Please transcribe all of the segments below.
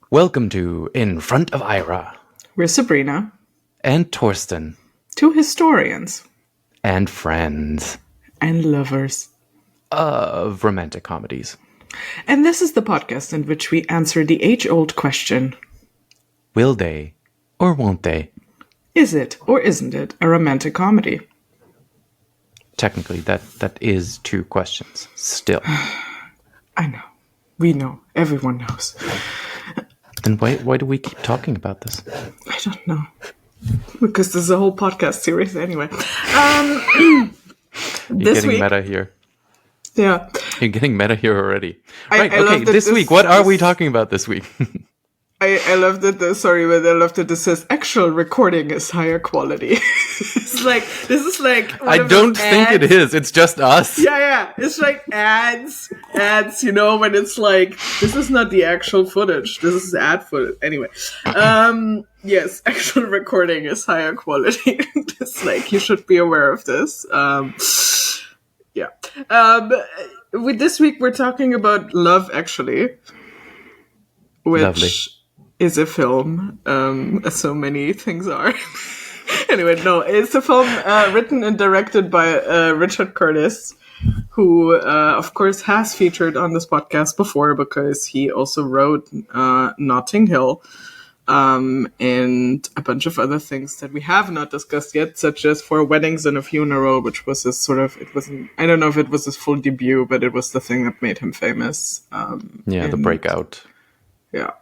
Welcome to In Front of Ira. We're Sabrina. And Torsten. Two historians. And friends. And lovers. Of romantic comedies. And this is the podcast in which we answer the age-old question. Will they or won't they? Is it or isn't it a romantic comedy? Technically, that is two questions. Still. I know. We know. Everyone knows. Then why do we keep talking about this? I don't know. Because this is a whole podcast series anyway. You're getting meta here. Yeah. You're getting meta here already. I love that this week, what are we talking about this week? I love that I love that this says actual recording is higher quality. This is like I don't think it is. It's just us. Yeah. It's like ads, when it's like, this is not the actual footage. This is ad footage. Anyway. Yes, actual recording is higher quality. It's like, you should be aware of this. Yeah. With this week, we're talking about Love, Actually. Which Lovely. Is a film, as so many things are. Anyway, no, it's a film written and directed by Richard Curtis, who, of course, has featured on this podcast before because he also wrote Notting Hill and a bunch of other things that we have not discussed yet, such as For Weddings and a Funeral, which was his I don't know if it was his full debut, but it was the thing that made him famous. The breakout. Yeah.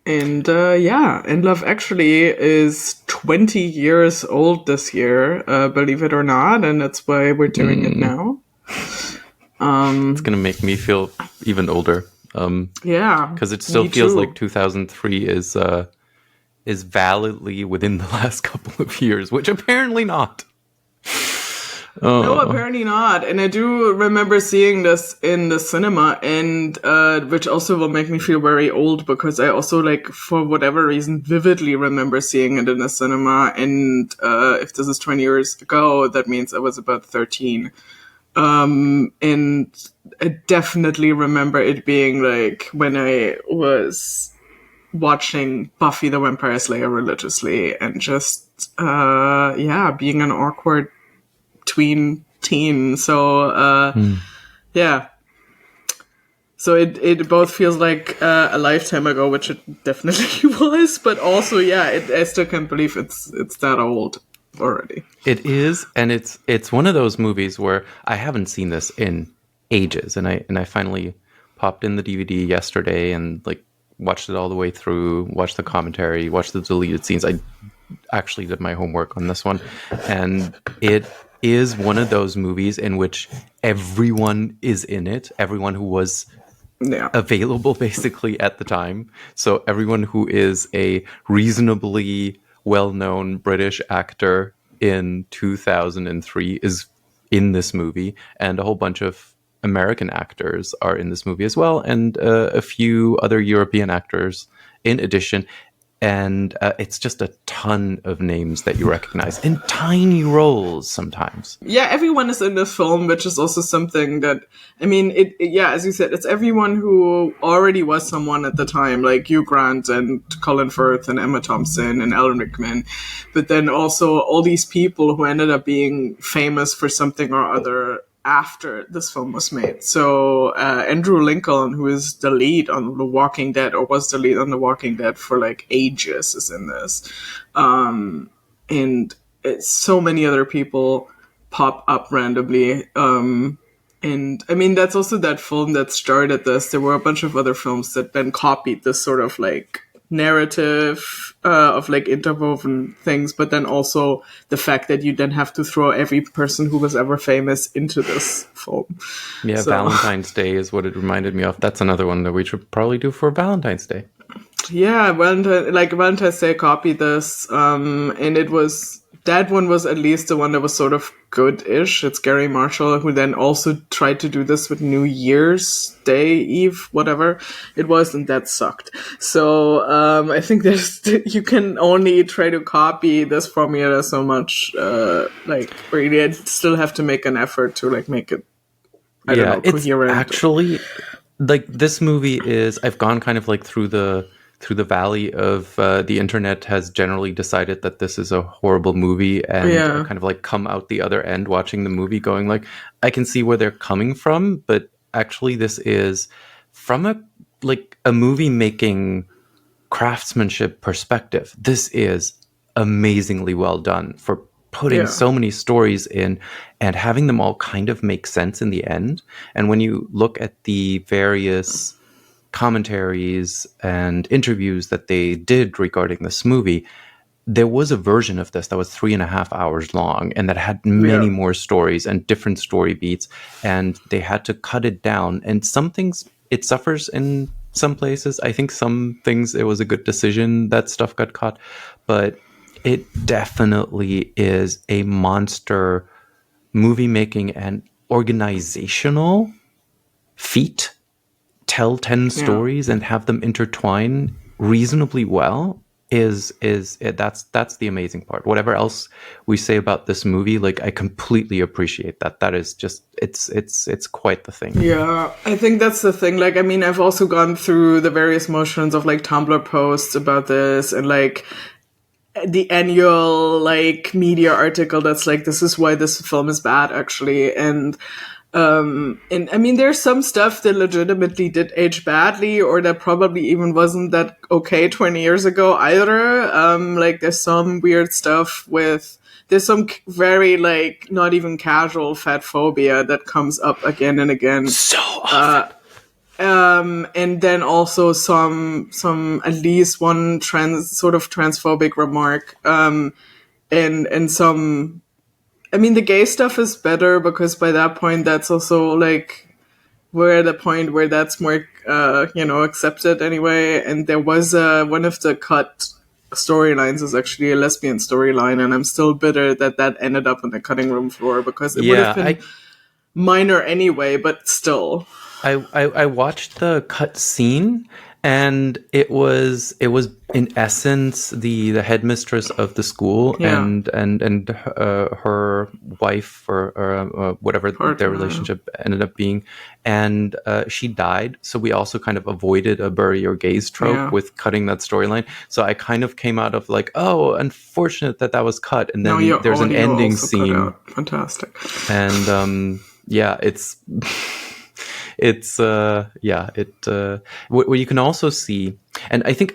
And and Love Actually is 20 years old this year, believe it or not, and that's why we're doing it now. It's gonna make me feel even older. Because it still feels like 2003 is validly within the last couple of years, which apparently not. No, apparently not. And I do remember seeing this in the cinema, and which also will make me feel very old because I also, like, for whatever reason, vividly remember seeing it in the cinema. And if this is 20 years ago, that means I was about 13. And I definitely remember it being like when I was watching Buffy the Vampire Slayer religiously and just, being an awkward tween teen. So, So it both feels like a lifetime ago, which it definitely was, but also, I still can't believe it's that old already. It is, and it's one of those movies where I haven't seen this in ages, and I finally popped in the DVD yesterday and like watched it all the way through, watched the commentary, watched the deleted scenes. I actually did my homework on this one, and it is one of those movies in which everyone is in it, everyone who was available basically at the time. So everyone who is a reasonably well-known British actor in 2003 is in this movie, and a whole bunch of American actors are in this movie as well, and a few other European actors in addition. And it's just a ton of names that you recognize in tiny roles sometimes. Yeah, everyone is in this film, which is also something that, I mean, as you said, it's everyone who already was someone at the time, like Hugh Grant and Colin Firth and Emma Thompson and Alan Rickman. But then also all these people who ended up being famous for something or other after this film was made. So Andrew Lincoln, who is the lead on The Walking Dead, or was the lead on The Walking Dead for like ages, is in this. And so many other people pop up randomly. And I mean, that's also that film that started this. There were a bunch of other films that then copied this sort of like narrative of like interwoven things, but then also the fact that you then have to throw every person who was ever famous into this film. Yeah, so. Valentine's Day is what it reminded me of. That's another one that we should probably do for Valentine's Day. Yeah, Valentine's Day copied this, and it was that one was at least the one that was sort of good-ish. It's Gary Marshall, who then also tried to do this with New Year's Day Eve, whatever it was, and that sucked. So I think you can only try to copy this formula so much. Really, I still have to make an effort to like make it. I don't know, coherent. It's actually like this movie is. I've gone kind of like through the valley of the internet has generally decided that this is a horrible movie, and kind of like come out the other end watching the movie going like, I can see where they're coming from, but actually this is from a movie making craftsmanship perspective. This is amazingly well done for putting so many stories in and having them all kind of make sense in the end. And when you look at the various commentaries and interviews that they did regarding this movie, there was a version of this that was 3.5 hours long and that had many more stories and different story beats, and they had to cut it down. And some things it suffers in some places. I think some things it was a good decision that stuff got cut, but it definitely is a monster movie making and organizational feat. Tell 10 stories and have them intertwine reasonably well that's the amazing part. Whatever else we say about this movie, like I completely appreciate that. That is just it's quite the thing. Yeah, I think that's the thing. Like, I mean, I've also gone through the various motions of like Tumblr posts about this and like the annual like media article that's like, this is why this film is bad actually. And I mean, there's some stuff that legitimately did age badly, or that probably even wasn't that okay 20 years ago either. Like there's some weird stuff there's some very like not even casual fat phobia that comes up again and again. So often. And then also some at least one transphobic remark, and some. I mean, the gay stuff is better because by that point, that's also like we're at a point where that's more, accepted anyway. And there was one of the cut storylines is actually a lesbian storyline, and I'm still bitter that ended up on the cutting room floor because it would have been minor anyway, but still. I watched the cut scene, and it was in essence the headmistress of the school and her wife or whatever their relationship ended up being, and she died. So we also kind of avoided a bury your gays trope with cutting that storyline. So I kind of came out of like, oh, unfortunate that was cut, and then there's an ending scene. Fantastic. And what you can also see, and I think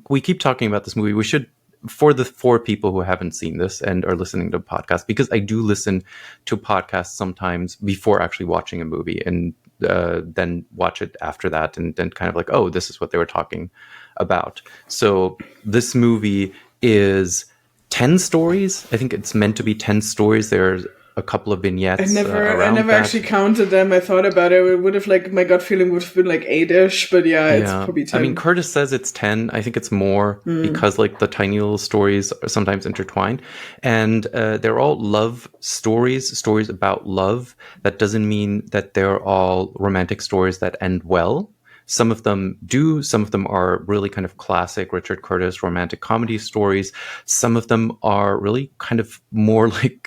we keep talking about this movie, we should, for the 4 people who haven't seen this and are listening to podcasts, because I do listen to podcasts sometimes before actually watching a movie, and then watch it after that, and then kind of like, oh, this is what they were talking about. So this movie is 10 stories. I think it's meant to be 10 stories. There's a couple of vignettes. I never actually counted them. I thought about it. It would have my gut feeling would have been like 8-ish, but it's probably 10. I mean, Curtis says it's 10. I think it's more because like the tiny little stories are sometimes intertwined, and they're all love stories about love. That doesn't mean that they're all romantic stories that end well. Some of them do. Some of them are really kind of classic Richard Curtis romantic comedy stories. Some of them are really kind of more like,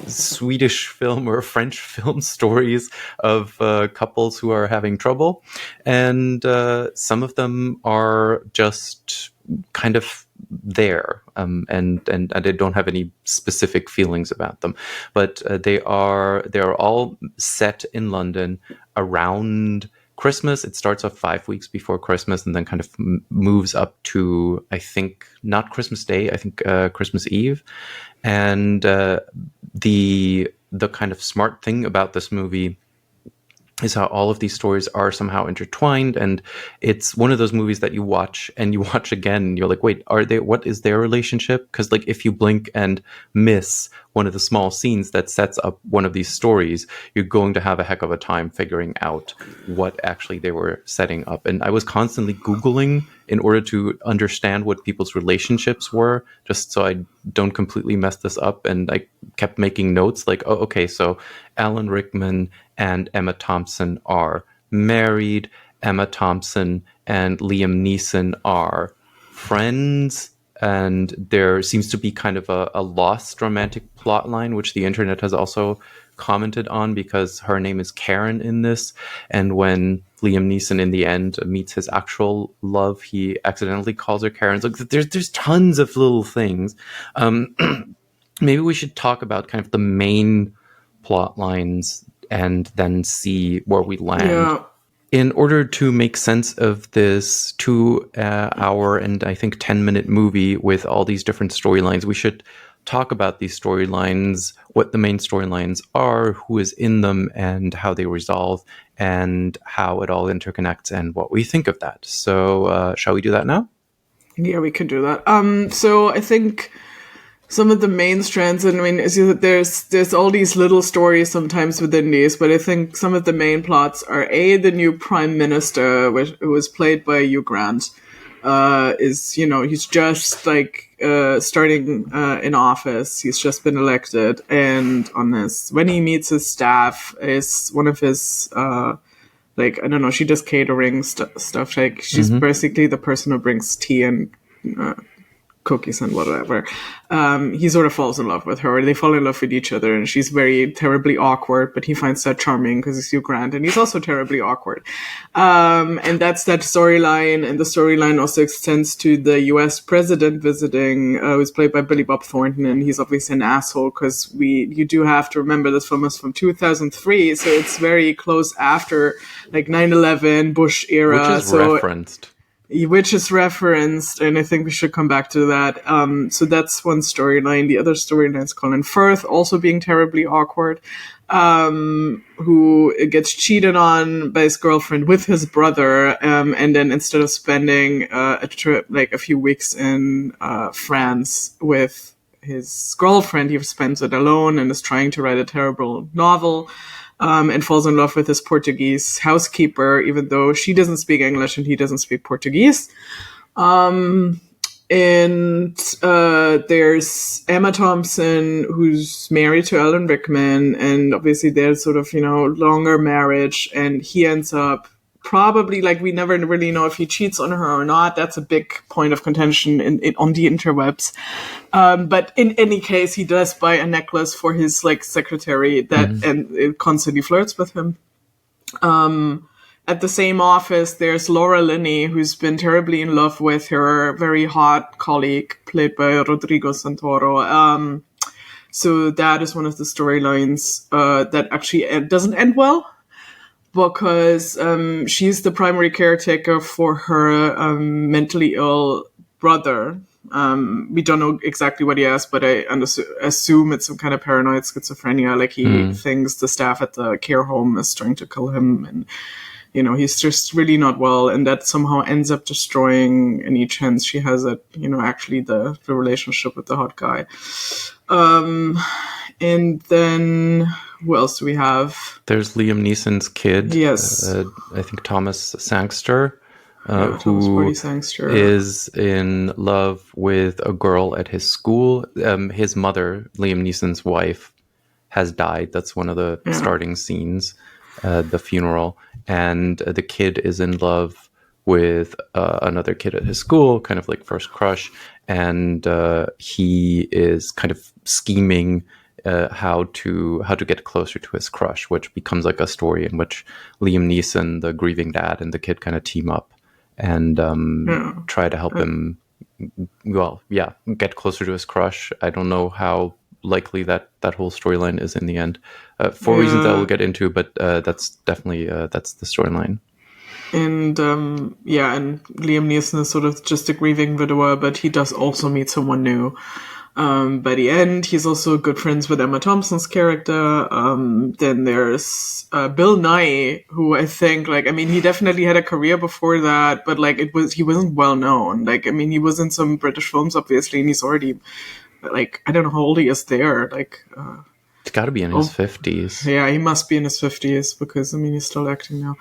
Swedish film or French film stories of couples who are having trouble. And some of them are just kind of there, and they don't have any specific feelings about them. But they are all set in London around Christmas. It starts off 5 weeks before Christmas, and then kind of moves up to, I think, not Christmas Day, I think Christmas Eve. And the kind of smart thing about this movie is how all of these stories are somehow intertwined, and it's one of those movies that you watch again, and you're like, wait, what is their relationship? Because like if you blink and miss one of the small scenes that sets up one of these stories, you're going to have a heck of a time figuring out what actually they were setting up. And I was constantly Googling in order to understand what people's relationships were, just so I don't completely mess this up. And I kept making notes like, oh, okay, so Alan Rickman and Emma Thompson are married. Emma Thompson and Liam Neeson are friends. And there seems to be kind of a lost romantic plot line, which the internet has also commented on, because her name is Karen in this. And when Liam Neeson in the end meets his actual love, he accidentally calls her Karen. So there's tons of little things. Maybe we should talk about kind of the main plot lines and then see where we land. Yeah. In order to make sense of this 2 hour and I think 10-minute movie with all these different storylines, we should talk about these storylines, what the main storylines are, who is in them, and how they resolve, and how it all interconnects, and what we think of that. So shall we do that now? Yeah, we could do that. So I think some of the main strands, and I mean, is that there's all these little stories sometimes within these, but I think some of the main plots are the new prime minister, who was played by Hugh Grant, he's just like starting in office. He's just been elected, and when he meets his staff, is one of his like, I don't know, she does catering stuff. Like, she's basically the person who brings tea and cookies and whatever. He sort of falls in love with her. They fall in love with each other, and she's very terribly awkward, but he finds that charming because it's Hugh Grant, and he's also terribly awkward. And that's that storyline, and the storyline also extends to the US president visiting, who's played by Billy Bob Thornton, and he's obviously an asshole because you do have to remember this film is from 2003, so it's very close after like 9/11, Bush era. Which is referenced, and I think we should come back to that. So that's one storyline. The other storyline is Colin Firth also being terribly awkward, who gets cheated on by his girlfriend with his brother, and then instead of spending a trip, like a few weeks in France with his girlfriend, he spends it alone and is trying to write a terrible novel. And falls in love with his Portuguese housekeeper, even though she doesn't speak English and he doesn't speak Portuguese. And there's Emma Thompson, who's married to Alan Rickman, and obviously there's sort of, longer marriage, and he ends up probably, like, we never really know if he cheats on her or not. That's a big point of contention on the interwebs. But in any case, he does buy a necklace for his like secretary and it constantly flirts with him. At the same office, there's Laura Linney, who's been terribly in love with her very hot colleague, played by Rodrigo Santoro. So that is one of the storylines that actually doesn't end well, because she's the primary caretaker for her mentally ill brother. We don't know exactly what he has, but I assume it's some kind of paranoid schizophrenia. Like, he thinks the staff at the care home is trying to kill him, and he's just really not well, and that somehow ends up destroying any chance she has at actually the relationship with the hot guy. And then who else do we have? There's Liam Neeson's kid. Yes. I think Thomas Sangster. Who is in love with a girl at his school. His mother, Liam Neeson's wife, has died. That's one of the starting scenes, the funeral. And the kid is in love with another kid at his school, kind of like first crush. And he is kind of scheming how to get closer to his crush, which becomes like a story in which Liam Neeson, the grieving dad, and the kid kind of team up and try to help him, get closer to his crush. I don't know how likely that whole storyline is in the end, for reasons that we'll get into, but that's definitely that's the storyline. And and Liam Neeson is sort of just a grieving widower, but he does also meet someone new. By the end, he's also good friends with Emma Thompson's character. Then there's Bill Nighy, who I think, he definitely had a career before that, but he wasn't well known. He was in some British films, obviously, and he's already like, I don't know how old he is there. Like, It's got to be in his 50s. yeah, he must be in his 50s because, I mean, he's still acting now.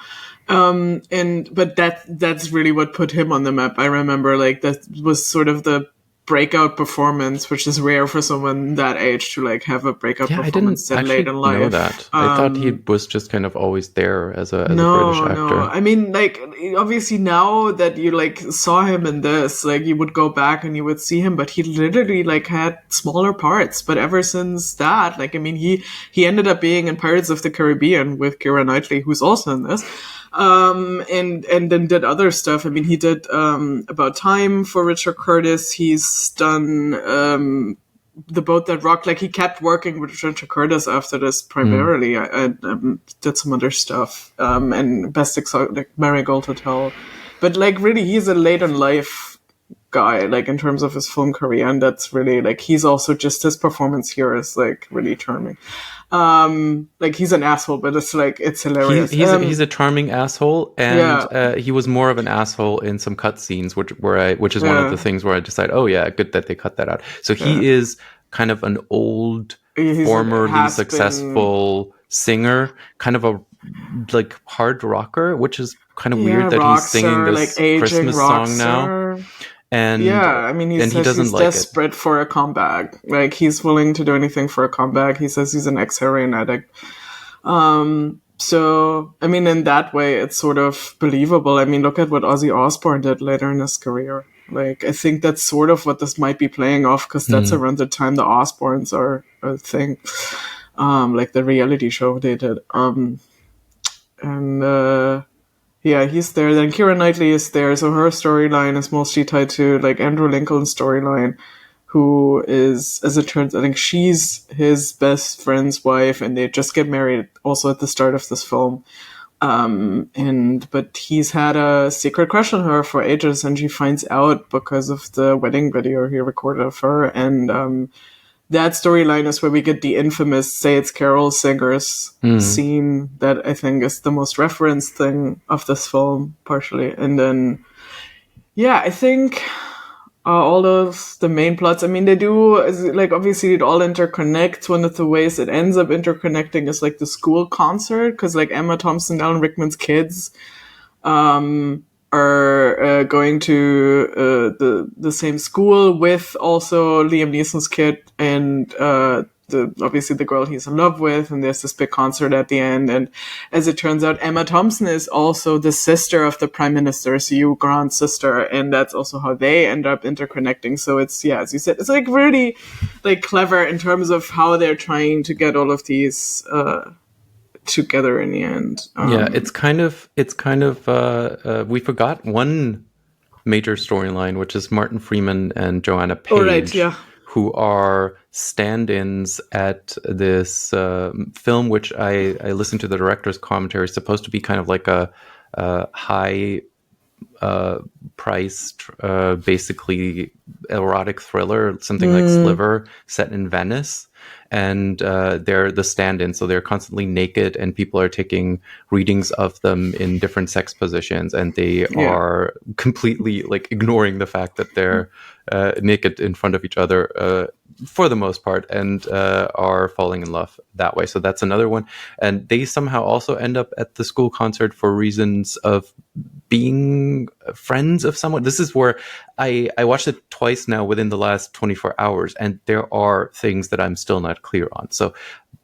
But that's really what put him on the map. I remember, like, that was sort of the breakout performance, which is rare for someone that age to, like, have a breakout Yeah, I didn't performance that actually late in life. know that. I thought he was just kind of always there as a British actor. No. I mean, like, obviously now that you, like, saw him in this, like, you would go back and you would see him, but he literally, like, had smaller parts. But ever since that, like, I mean, he ended up being in Pirates of the Caribbean with Keira Knightley, who's also in this. And then did other stuff. I mean, he did About Time for Richard Curtis. He's done The Boat That Rocked. Like, he kept working with Richard Curtis after this primarily. I did some other stuff, and Best Exotic Marigold Hotel. But, like, really, he's a late in life guy, like, in terms of his film career, and that's really, like, he's also just, his performance here is, like, really charming. Like, he's an asshole, but it's, like, it's hilarious. He's a charming asshole, and he was more of an asshole in some cutscenes, which is one of the things where I decided, oh yeah, good that they cut that out. So he is kind of an old, formerly successful singer, kind of a, like, hard rocker, which is kind of weird that he's singing this, like, Christmas song now. And I mean, he's like desperate for a comeback. Like, he's willing to do anything for a comeback. He says he's an ex-heroin addict. So, I mean, in that way, it's sort of believable. I mean, look at what Ozzy Osbourne did later in his career. Like, I think that's sort of what this might be playing off, because that's around the time the Osbournes are a thing. Like the reality show they did. Yeah, he's there. Then Keira Knightley is there, so her storyline is mostly tied to, like, Andrew Lincoln's storyline, who is, as it turns, I think she's his best friend's wife, and they just get married also at the start of this film. But he's had a secret crush on her for ages, and she finds out because of the wedding video he recorded of her, and that storyline is where we get the infamous Say It's Carol singers scene that I think is the most referenced thing of this film, partially. And then, yeah, I think all those, the main plots, I mean, they do, like, obviously it all interconnects. One of the ways it ends up interconnecting is, like, the school concert, because, like, Emma Thompson, Alan Rickman's kids are going to the same school with also Liam Neeson's kid and obviously the girl he's in love with, and there's this big concert at the end. And as it turns out, Emma Thompson is also the sister of the Prime Minister, so Hugh Grant's sister, and that's also how they end up interconnecting. So it's, yeah, as you said, it's, like, really, like, clever in terms of how they're trying to get all of these together in the end. Yeah, it's kind of we forgot one major storyline, which is Martin Freeman and Joanna Page, who are stand-ins at this film, which I listened to the director's commentary. It's supposed to be kind of like a high priced, basically erotic thriller, something like Sliver, set in Venice. And they're the stand-ins, so they're constantly naked, and people are taking readings of them in different sex positions, and they are completely, like, ignoring the fact that they're naked in front of each other for the most part, and are falling in love that way. So that's another one. And they somehow also end up at the school concert for reasons of being friends of someone. This is where I watched it twice now within the last 24 hours, and there are things that I'm still not clear on. So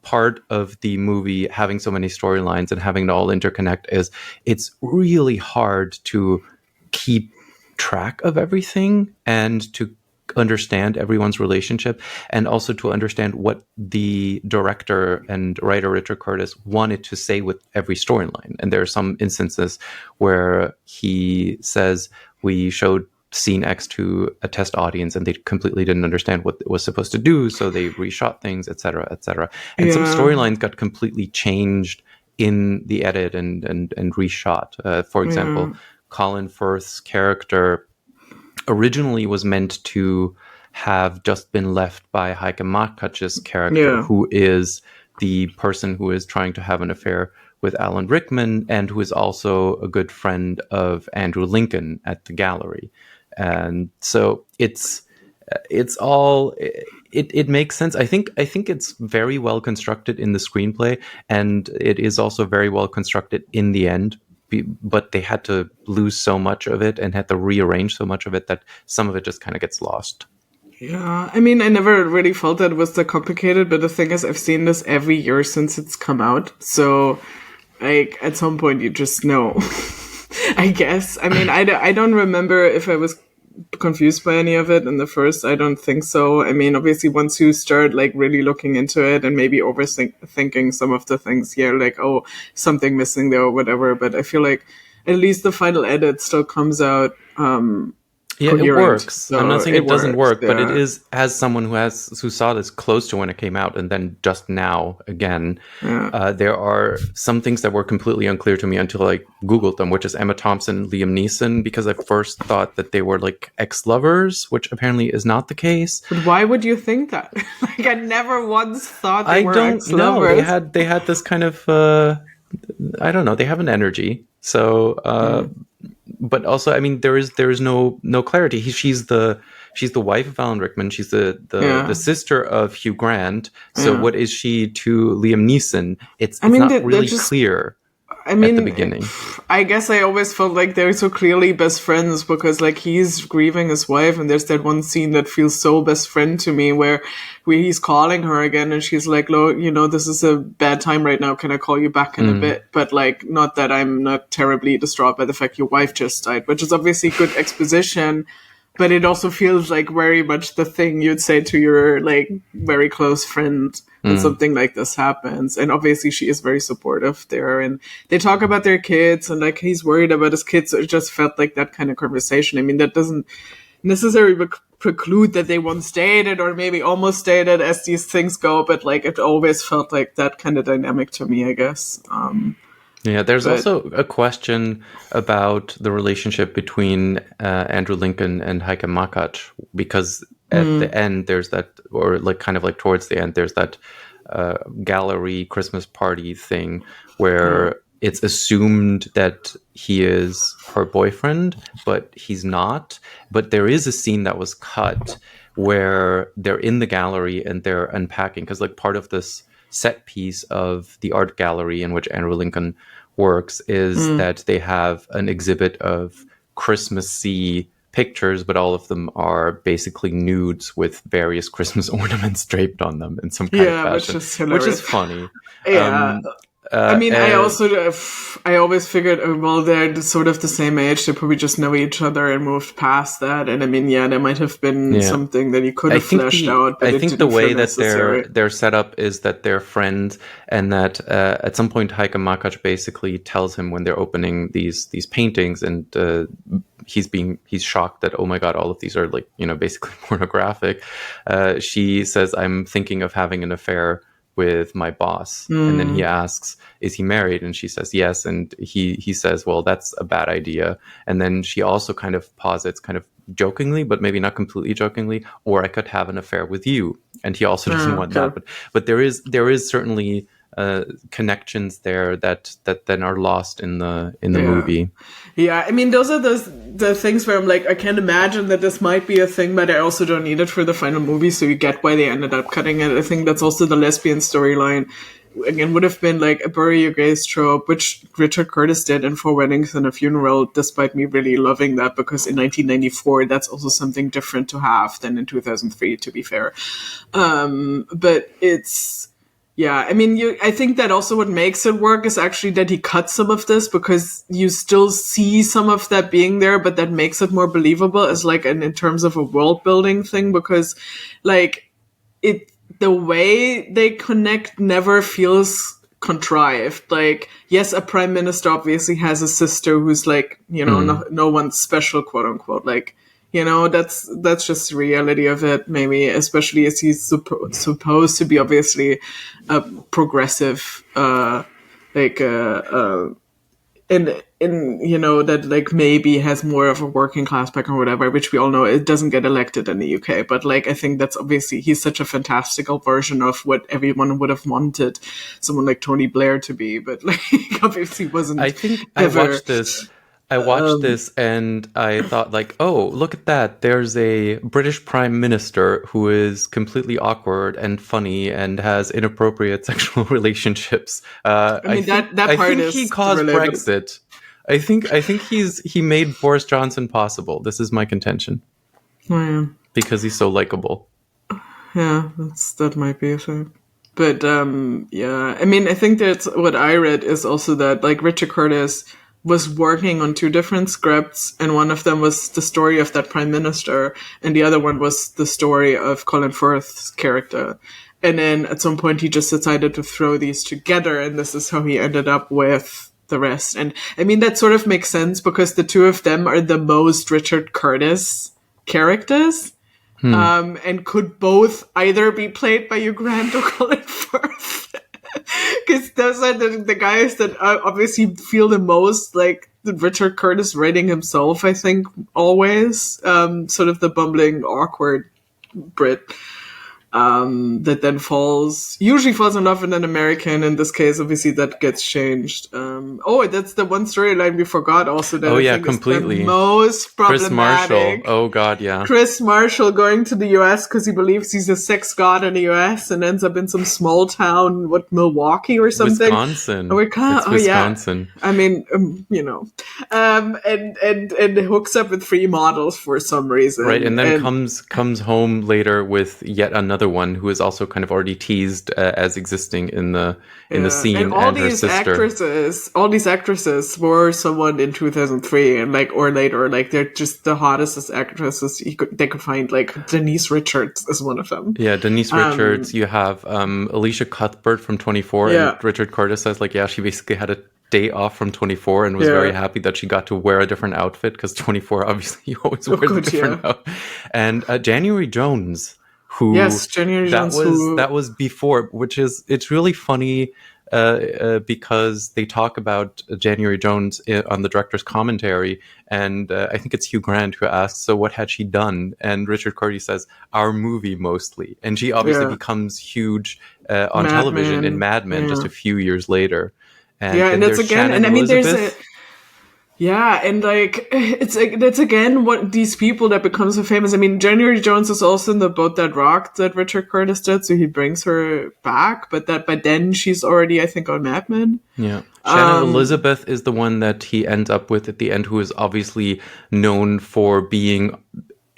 part of the movie having so many storylines and having it all interconnect is it's really hard to keep track of everything and to understand everyone's relationship, and also to understand what the director and writer Richard Curtis wanted to say with every storyline. And there are some instances where he says, we showed scene X to a test audience and they completely didn't understand what it was supposed to do, so they reshot things, etc., etc. And some storylines got completely changed in the edit and reshot. For example, Colin Firth's character originally was meant to have just been left by Heike Makatsch's character, who is the person who is trying to have an affair with Alan Rickman, and who is also a good friend of Andrew Lincoln at the gallery. And so it's all, it makes sense. I think it's very well constructed in the screenplay, and it is also very well constructed in the end. But they had to lose so much of it and had to rearrange so much of it that some of it just kind of gets lost. Yeah, I mean, I never really felt that it was that complicated, but the thing is, I've seen this every year since it's come out, so like at some point you just know. I guess. I mean, I don't remember if I was confused by any of it in the first. I don't think so. I mean, obviously, once you start like really looking into it and maybe overthinking some of the things, yeah, like, oh, something missing there or whatever. But I feel like at least the final edit still comes out Yeah, it coherent. works. So I'm not saying it doesn't work, but it yeah. is, as someone who saw this close to when it came out and then just now again, there are some things that were completely unclear to me until I Googled them, which is Emma Thompson and Liam Neeson, because I first thought that they were like ex-lovers, which apparently is not the case. But why would you think that? Like, I never once thought they I were don't know. ex-lovers. They had this kind of I don't know. They have an energy. So but also, I mean, there is no clarity. She's the wife of Alan Rickman. She's the sister of Hugh Grant. So what is she to Liam Neeson? It's not really clear. I mean, at the beginning, I guess I always felt like they're so clearly best friends because, like, he's grieving his wife, and there's that one scene that feels so best friend to me where he's calling her again, and she's like, "Look, this is a bad time right now. Can I call you back in a bit?" But like, not that I'm not terribly distraught by the fact your wife just died, which is obviously good exposition. But it also feels like very much the thing you'd say to your like very close friend when something like this happens. And obviously she is very supportive there. And they talk about their kids and like he's worried about his kids. So it just felt like that kind of conversation. I mean, that doesn't necessarily preclude that they once dated or maybe almost dated as these things go. But like it always felt like that kind of dynamic to me, I guess. Yeah, there's also a question about the relationship between Andrew Lincoln and Heike Makatsch, because at the end there's that, or like kind of like towards the end, there's that gallery Christmas party thing where it's assumed that he is her boyfriend, but he's not. But there is a scene that was cut where they're in the gallery and they're unpacking, because like part of this set piece of the art gallery in which Andrew Lincoln works is that they have an exhibit of Christmassy pictures, but all of them are basically nudes with various Christmas ornaments draped on them in some kind of fashion, which is funny. Yeah. I mean, I always figured, well, they're sort of the same age. They probably just know each other and moved past that. And I mean, yeah, there might have been something that you could have fleshed out. But I think the way that they're set up is that they're friends, and that at some point Heike Makatsch basically tells him when they're opening these paintings, and he's shocked that, oh my God, all of these are like, basically pornographic. She says, I'm thinking of having an affair with my boss. And then he asks, is he married? And she says yes. And he says, well, that's a bad idea. And then she also kind of posits, kind of jokingly, but maybe not completely jokingly, or I could have an affair with you. And he also doesn't want that. But there is certainly connections there that then are lost in the movie. Yeah, I mean, those are the things where I'm like, I can't imagine that this might be a thing, but I also don't need it for the final movie, so you get why they ended up cutting it. I think that's also the lesbian storyline. Again, would have been like a bury your gays trope, which Richard Curtis did in Four Weddings and a Funeral, despite me really loving that, because in 1994, that's also something different to have than in 2003, to be fair. But it's... Yeah, I mean, I think that also what makes it work is actually that he cut some of this, because you still see some of that being there, but that makes it more believable as like in terms of a world building thing, because like the way they connect never feels contrived. Like, yes, a prime minister obviously has a sister who's like, no one's special, quote unquote, like, that's just the reality of it, maybe, especially as he's supposed to be obviously a progressive, that like maybe has more of a working class background or whatever, which we all know it doesn't get elected in the UK. But like, I think that's obviously, he's such a fantastical version of what everyone would have wanted someone like Tony Blair to be, but like obviously wasn't. I think I watched this I watched this and I thought like, oh, look at that. There's a British Prime Minister who is completely awkward and funny and has inappropriate sexual relationships. I mean, that I part think he is caused related. Brexit. I think he made Boris Johnson possible. This is my contention Oh, yeah. because he's so likable. Yeah, that might be a thing. But yeah, I mean, I think that's what I read is also that like Richard Curtis was working on two different scripts, and one of them was the story of that prime minister, and the other one was the story of Colin Firth's character. And then at some point, he just decided to throw these together, and this is how he ended up with the rest. And I mean, that sort of makes sense because the two of them are the most Richard Curtis characters. And could both either be played by Hugh Grant or Colin Firth. Because those are the guys that obviously feel the most like the Richard Curtis writing himself, I think, always. Sort of the bumbling, awkward Brit. That then usually falls in love with an American. In this case, obviously, that gets changed. That's the one storyline we forgot also that I think completely. is the most problematic. Chris Marshall. Oh, God, yeah. Chris Marshall going to the US because he believes he's a sex god in the US and ends up in some small town, Milwaukee or something? Wisconsin. It's Wisconsin. Yeah. I mean, and hooks up with 3 models for some reason. Right, and then comes home later with yet another one who is also kind of already teased as existing in the scene, and her sister. All these actresses were someone in 2003 and or later, they're just the hottest actresses they could find. Like Denise Richards is one of them. Yeah, Denise Richards. You have Alicia Cuthbert from 24, and Richard Curtis says she basically had a day off from 24 and was very happy that she got to wear a different outfit because 24 obviously you always wear a different outfit. And January Jones. That was before, it's really funny because they talk about January Jones on the director's commentary, and I think it's Hugh Grant who asks, so what had she done? And Richard Curtis says, our movie mostly. And she obviously becomes huge on television in Mad Men just a few years later. And it's again, and I mean, Elizabeth. It's again what these people that become so famous. I mean, January Jones is also in the boat that rocked that Richard Curtis did, so he brings her back. But by then she's already, I think, on Mad Men. Yeah, Shannon Elizabeth is the one that he ends up with at the end, who is obviously known for being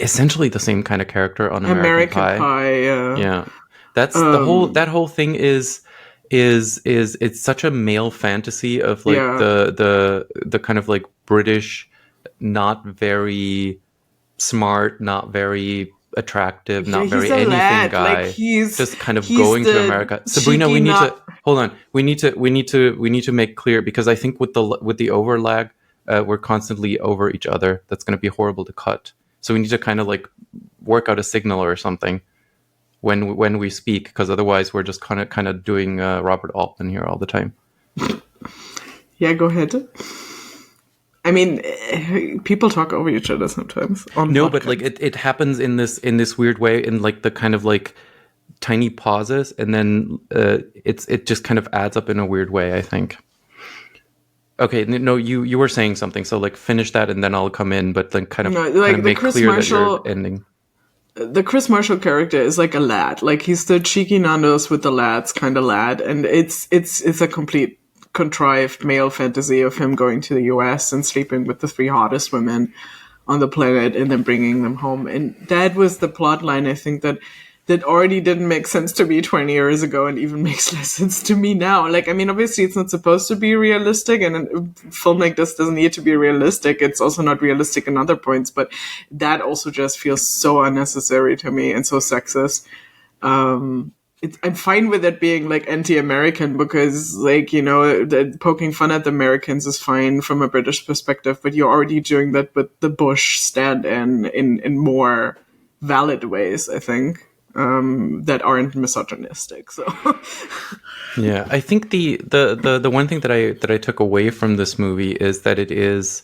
essentially the same kind of character on American Pie. Yeah, that's that whole thing is it's such a male fantasy of the kind of like British, not very smart, not very attractive, not very anything guy, just kind of going to America. Sabrina, we need to hold on. We need to make clear, because I think with the overlag, we're constantly over each other. That's going to be horrible to cut. So we need to kind of like work out a signal or something when we speak, because otherwise we're just kind of doing Robert Altman here all the time. Yeah, go ahead. I mean, people talk over each other sometimes. No, but like it happens in this weird way, in like the kind of like tiny pauses, and then it just kind of adds up in a weird way, I think. Okay, no, you were saying something, so like finish that, and then I'll come in, but then kind of make clear that you're ending. The Chris Marshall character is like a lad. Like, he's the cheeky Nando's with the lads kind of lad. And it's a complete contrived male fantasy of him going to the US and sleeping with the 3 hottest women on the planet and then bringing them home. And that was the plot line, I think, that already didn't make sense to me 20 years ago and even makes less sense to me now. Like, I mean, obviously it's not supposed to be realistic, and a film like this doesn't need to be realistic. It's also not realistic in other points, but that also just feels so unnecessary to me and so sexist. I'm fine with it being like anti-American, because like, poking fun at the Americans is fine from a British perspective, but you're already doing that with the Bush stand-in in more valid ways, I think. That aren't misogynistic. So yeah, I think the one thing that I took away from this movie is that it is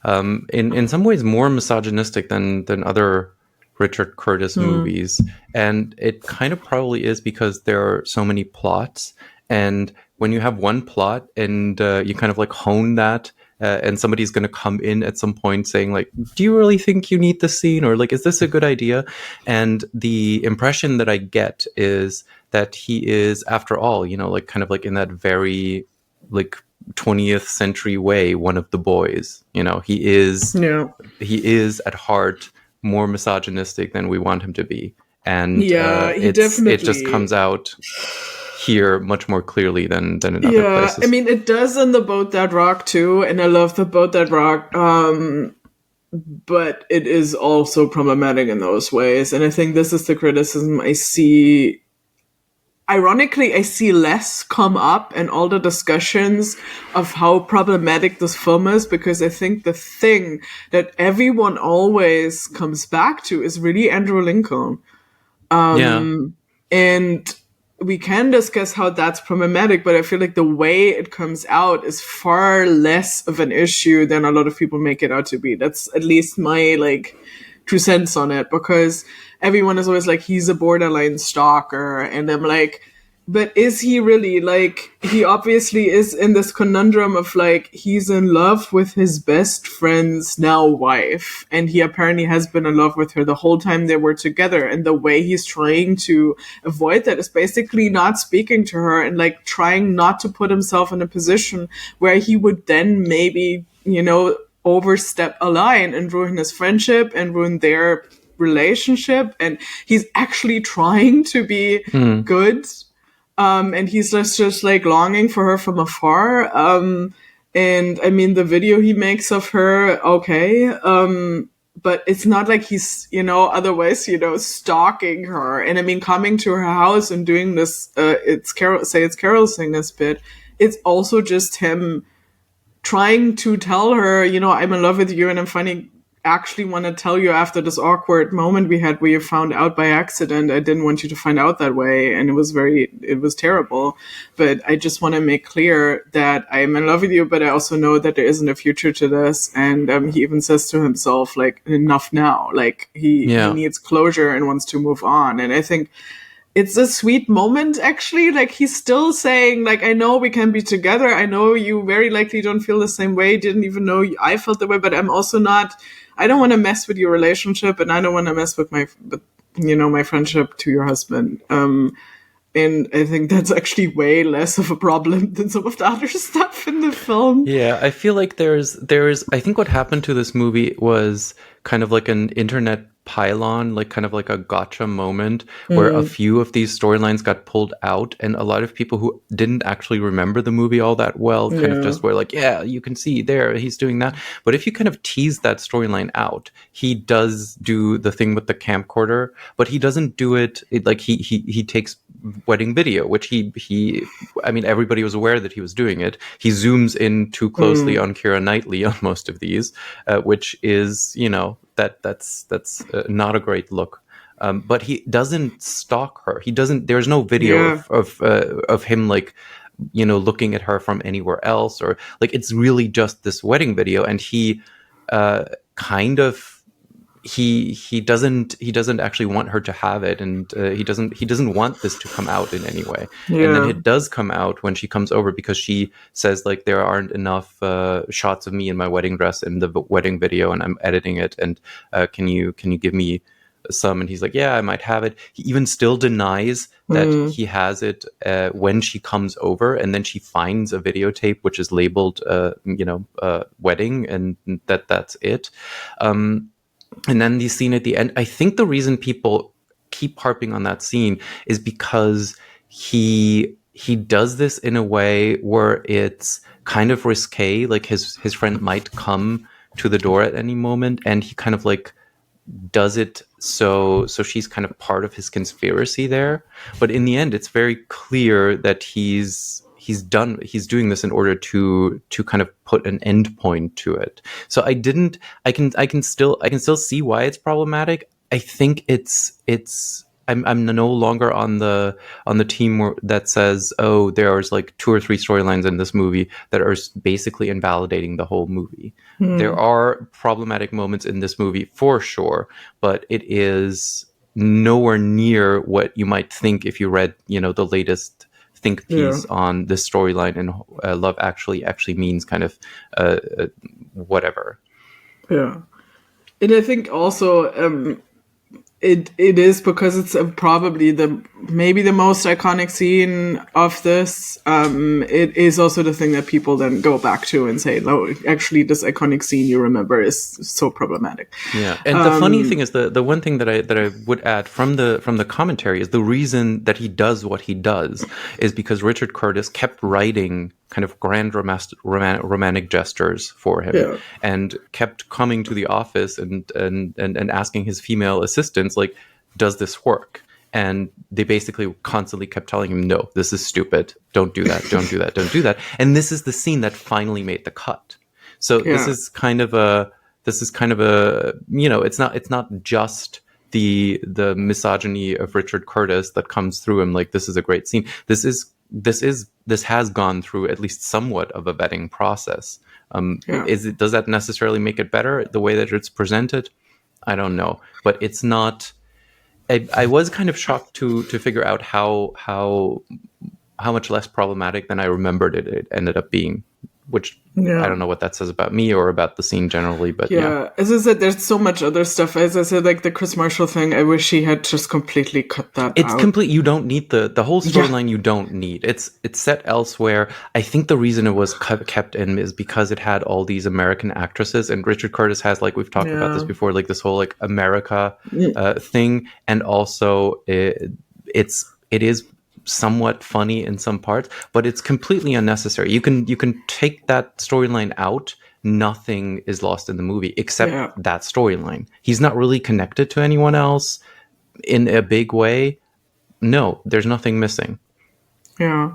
in some ways more misogynistic than other Richard Curtis movies, and it kind of probably is because there are so many plots, and when you have one plot and you kind of like hone that and somebody's going to come in at some point saying like, do you really think you need this scene, or like, is this a good idea? And the impression that I get is that he is, after all, like kind of like in that very like 20th century way, one of the boys. He is Yeah. at heart more misogynistic than we want him to be, and Yeah, he it just definitely. comes out here much more clearly than in other Yeah, I places. mean, it does in the Boat That Rock too, and I love the Boat That Rock. But it is also problematic in those ways, and I think this is the criticism I see. Ironically, I see less come up in all the discussions of how problematic this film is, because I think the thing that everyone always comes back to is really Andrew Lincoln. Yeah. And we can discuss how that's problematic, but I feel like the way it comes out is far less of an issue than a lot of people make it out to be. That's at least my like 2 cents on it, because everyone is always like, he's a borderline stalker, and I'm like, but is he really? Like, he obviously is in this conundrum of like, he's in love with his best friend's now wife, and he apparently has been in love with her the whole time they were together, and the way he's trying to avoid that is basically not speaking to her and like trying not to put himself in a position where he would then maybe, overstep a line and ruin his friendship and ruin their relationship. And he's actually trying to be good, and he's just like longing for her from afar. And I mean, the video he makes of her, okay, but it's not like he's, otherwise, stalking her. And I mean, coming to her house and doing this, it's Carol sing this bit. It's also just him trying to tell her, I'm in love with you, and I'm finally actually want to tell you after this awkward moment we had where you found out by accident. I didn't want you to find out that way, and it was terrible. But I just want to make clear that I'm in love with you, but I also know that there isn't a future to this. And he even says to himself, like, enough now. Like, he needs closure and wants to move on. And I think it's a sweet moment, actually. Like, he's still saying, like, I know we can be together. I know you very likely don't feel the same way. Didn't even know I felt the way, but I'm also not, I don't want to mess with your relationship, and I don't want to mess with my friendship to your husband. And I think that's actually way less of a problem than some of the other stuff in the film. Yeah, I feel like there's I think what happened to this movie was kind of like an internet pylon, like kind of like a gotcha moment where a few of these storylines got pulled out, and a lot of people who didn't actually remember the movie all that well kind of just were like, yeah, you can see there he's doing that. But if you kind of tease that storyline out, he does do the thing with the camcorder, but he doesn't do it like he takes wedding video, which he I mean, everybody was aware that he was doing it. He zooms in too closely on Keira Knightley on most of these, which is, that's not a great look. But he doesn't stalk her. He doesn't. There's no video of him like, looking at her from anywhere else, or like, it's really just this wedding video, and he kind of. He doesn't actually want her to have it, and he doesn't want this to come out in any way. And then it does come out when she comes over, because she says like, there aren't enough shots of me in my wedding dress in the wedding video, and I'm editing it, and can you give me some? And he's like, yeah, I might have it. He even still denies that he has it when she comes over, and then she finds a videotape which is labeled wedding, and that's it. And then the scene at the end, I think the reason people keep harping on that scene is because he does this in a way where it's kind of risque. Like, his friend might come to the door at any moment, and he kind of like does it so she's kind of part of his conspiracy there. But in the end, it's very clear that he's doing this in order to kind of put an end point to it. So I can still see why it's problematic. I think I'm no longer on the team that says, oh, there's like 2 or 3 storylines in this movie that are basically invalidating the whole movie. There are problematic moments in this movie for sure, but it is nowhere near what you might think if you read, the latest think Yeah. piece on this storyline, and Love actually means kind of whatever. Yeah. And I think also it is because it's probably maybe the most iconic scene of this. It is also the thing that people then go back to and say, "No, actually, this iconic scene you remember is so problematic." Yeah, and the funny thing is the one thing that I would add from the commentary is the reason that he does what he does is because Richard Curtis kept writing kind of grand romantic gestures for him, Yeah. and kept coming to the office and asking his female assistants, like, does this work? And they basically constantly kept telling him, no, this is stupid. Don't do that. Don't do that. Don't do that. And this is the scene that finally made the cut. So this Yeah. is kind of a it's not just the misogyny of Richard Curtis that comes through him. Like, this is a great scene. This has gone through at least somewhat of a vetting process. Yeah. Does that necessarily make it better the way that it's presented? I don't know, but it's not. I was kind of shocked to figure out how much less problematic than I remembered it ended up being, which Yeah. I don't know what that says about me or about the scene generally, but yeah. As I said, there's so much other stuff. As I said, like the Chris Marshall thing, I wish he had just completely cut that It's out. complete. You don't need the whole storyline. You don't need. It's set elsewhere. I think the reason it was kept in is because it had all these American actresses, and Richard Curtis has, like, we've talked about this before, like this whole like America thing, and also it is somewhat funny in some parts, but it's completely unnecessary. You can take that storyline out. Nothing is lost in the movie except that storyline. He's not really connected to anyone else in a big way. No, there's nothing missing. Yeah.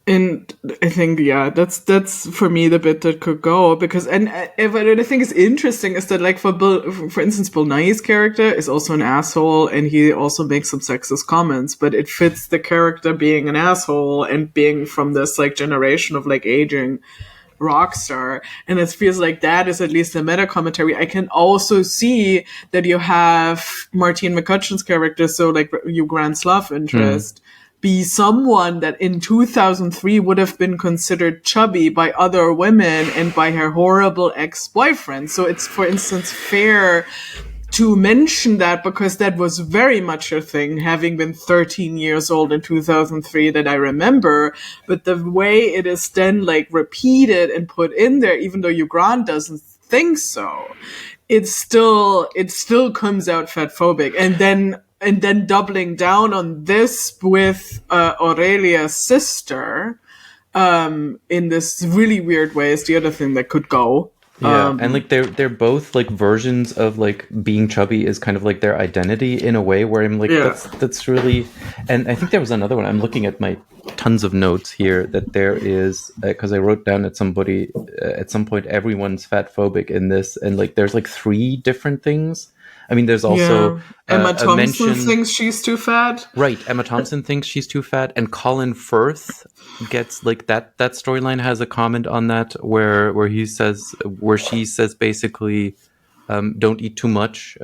And I think, that's for me the bit that could go, because what I think is interesting is that, like, for instance, Bill Nighy's character is also an asshole, and he also makes some sexist comments, but it fits the character being an asshole and being from this like generation of like aging rock star, and it feels like that is at least a meta commentary. I can also see that you have Martine McCutcheon's character, so like Hugh Grant's love interest, be someone that in 2003 would have been considered chubby by other women and by her horrible ex-boyfriend. So it's, for instance, fair to mention that, because that was very much a thing, having been 13 years old in 2003, that I remember. But the way it is then like repeated and put in there, even though Hugh Grant doesn't think so, it still comes out fatphobic. And then doubling down on this with Aurelia's sister in this really weird way is the other thing that could go. Yeah, and like they're both like versions of like being chubby is kind of like their identity in a way, where I'm like, that's really. And I think there was another one. I'm looking at my tons of notes here that there is, because I wrote down at some point everyone's fatphobic in this, and like there's like 3 different things. I mean, there's also Emma Thompson thinks she's too fat. Right, Emma Thompson thinks she's too fat, and Colin Firth gets like that storyline has a comment on that where she says basically, don't eat too much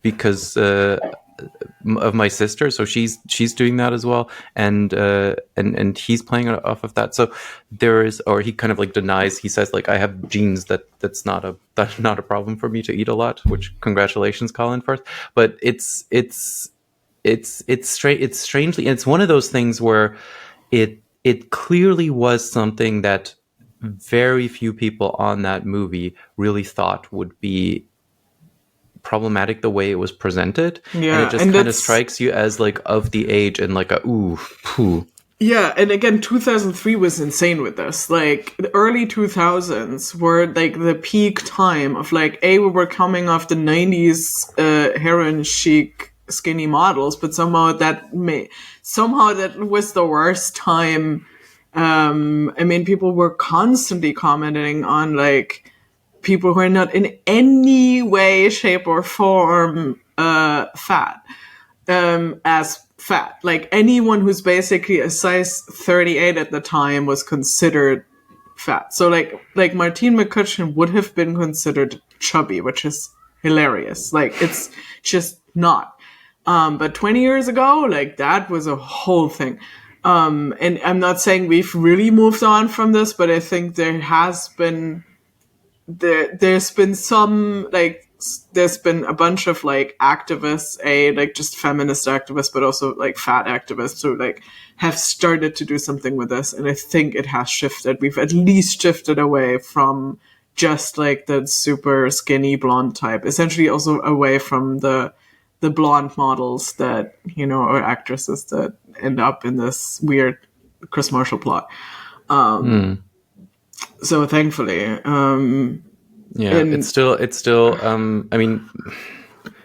because of my sister. So she's doing that as well, and he's playing off of that. So there is, or he kind of like denies. He says like, I have genes that's not a problem for me to eat a lot. Which, congratulations, Colin Firth. But it's strangely, and it's one of those things where it clearly was something that very few people on that movie really thought would be problematic the way it was presented. And it just kind of strikes you as like of the age and like a ooh, poo. Yeah, and again, 2003 was insane with this. Like, the early 2000s were like the peak time of like, we were coming off the 90s heroin chic skinny models, but somehow that was the worst time. I mean, people were constantly commenting on like people who are not in any way, shape, or form fat as fat. Like, anyone who's basically a size 38 at the time was considered fat. So like Martine McCutcheon would have been considered chubby, which is hilarious. Like, it's just not. But 20 years ago, like, that was a whole thing. And I'm not saying we've really moved on from this, but I think there's been some there's been a bunch of like activists, like just feminist activists, but also like fat activists who like have started to do something with this, and I think it has shifted. We've at least shifted away from just like the super skinny blonde type, essentially also away from the blonde models that, you know, or actresses that end up in this weird Chris Marshall plot. So thankfully, it's still. I mean,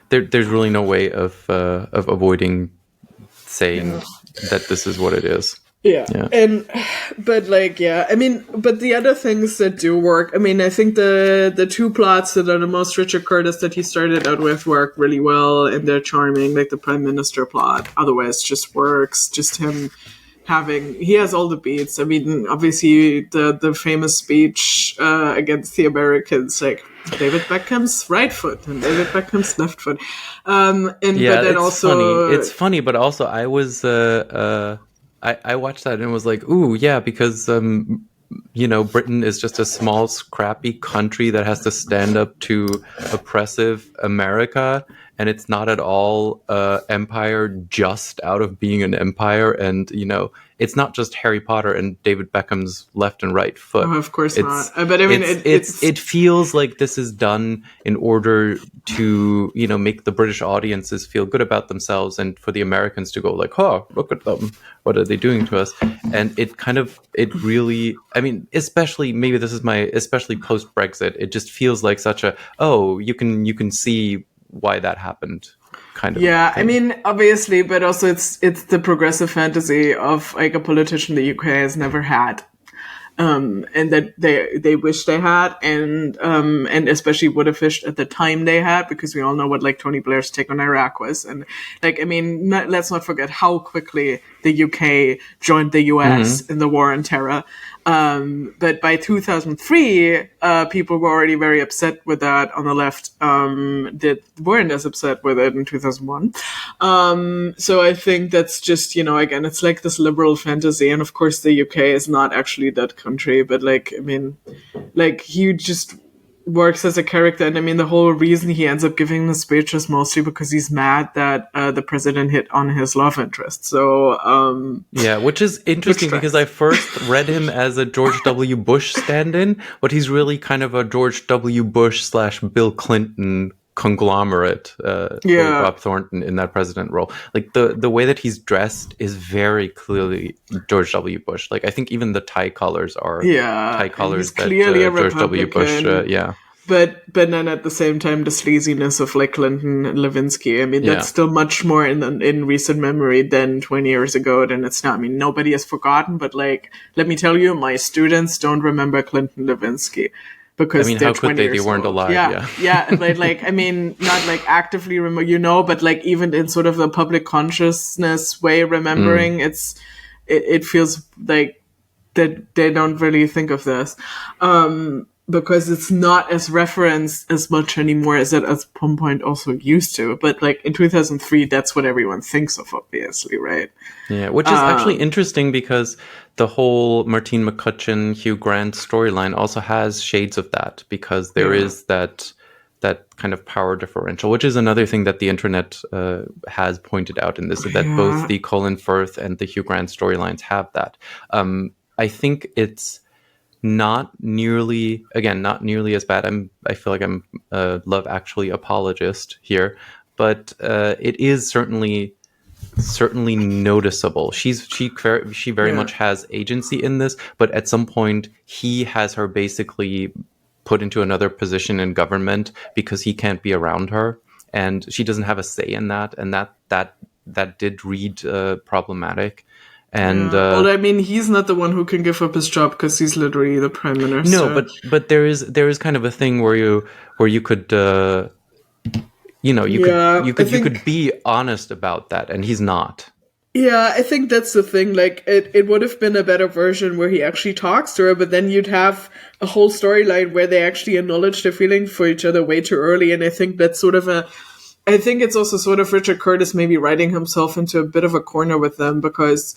there's really no way of avoiding saying that this is what it is. Yeah. But the other things that do work, I mean, I think the two plots that are the most Richard Curtis that he started out with work really well, and they're charming, like the Prime Minister plot. Otherwise, just works. Just him he has all the beats. I mean, obviously the famous speech against the Americans, like David Beckham's right foot and David Beckham's left foot. But then also it's funny, but also I was I watched that and was like, ooh, yeah, because you know, Britain is just a small, scrappy country that has to stand up to oppressive America, and it's not at all empire just out of being an empire. And, you know, it's not just Harry Potter and David Beckham's left and right foot. Oh, of course not. But I mean, it feels like this is done in order to, you know, make the British audiences feel good about themselves, and for the Americans to go like, oh, look at them. What are they doing to us? And it really, I mean, especially post Brexit, it just feels like such a, oh, you can see why that happened kind of thing. I mean, obviously, but also it's the progressive fantasy of like a politician the UK has never had, and that they wish they had, and especially would have wished at the time they had, because we all know what like Tony Blair's take on Iraq was, and like, I mean, let's not forget how quickly the UK joined the US in the war on terror. But by 2003, people were already very upset with that on the left, that weren't as upset with it in 2001. So I think that's just, you know, again, it's like this liberal fantasy. And of course, the UK is not actually that country, but like, I mean, like he just works as a character. And I mean, the whole reason he ends up giving the speech is mostly because he's mad that the president hit on his love interest. So which is interesting because I first read him as a George W. Bush stand-in, but he's really kind of a George W. Bush / Bill Clinton conglomerate. Bob Thornton in that president role. Like the way that he's dressed is very clearly George W. Bush. Like I think even the tie colors are tie colors that George W. Bush. But then at the same time, the sleaziness of like Clinton and Lewinsky, I mean, that's still much more in recent memory than 20 years ago than it's now. I mean, nobody has forgotten, but like, let me tell you, my students don't remember Clinton Lewinsky. Because I mean, how could they? They weren't alive. But like, I mean, not like actively remember, you know, but like even in sort of the public consciousness way, remembering, it feels like that they don't really think of this. Because it's not as referenced as much anymore as it at one point also used to. But like in 2003, that's what everyone thinks of, obviously, right? Yeah, which is actually interesting because the whole Martine McCutcheon, Hugh Grant storyline also has shades of that, because there is that kind of power differential, which is another thing that the internet has pointed out in this, that both the Colin Firth and the Hugh Grant storylines have that. I think it's not nearly as bad. I feel like I'm a Love Actually apologist here, but it is certainly noticeable. She very much has agency in this, but at some point he has her basically put into another position in government because he can't be around her, and she doesn't have a say in that, and that did read problematic. And well, I mean, he's not the one who can give up his job because he's literally the prime minister. No, but there is kind of a thing where you could you could be honest about that, and he's not. Yeah, I think that's the thing. Like, it would have been a better version where he actually talks to her, but then you'd have a whole storyline where they actually acknowledge their feeling for each other way too early. And I think that's sort of I think it's also sort of Richard Curtis maybe writing himself into a bit of a corner with them, because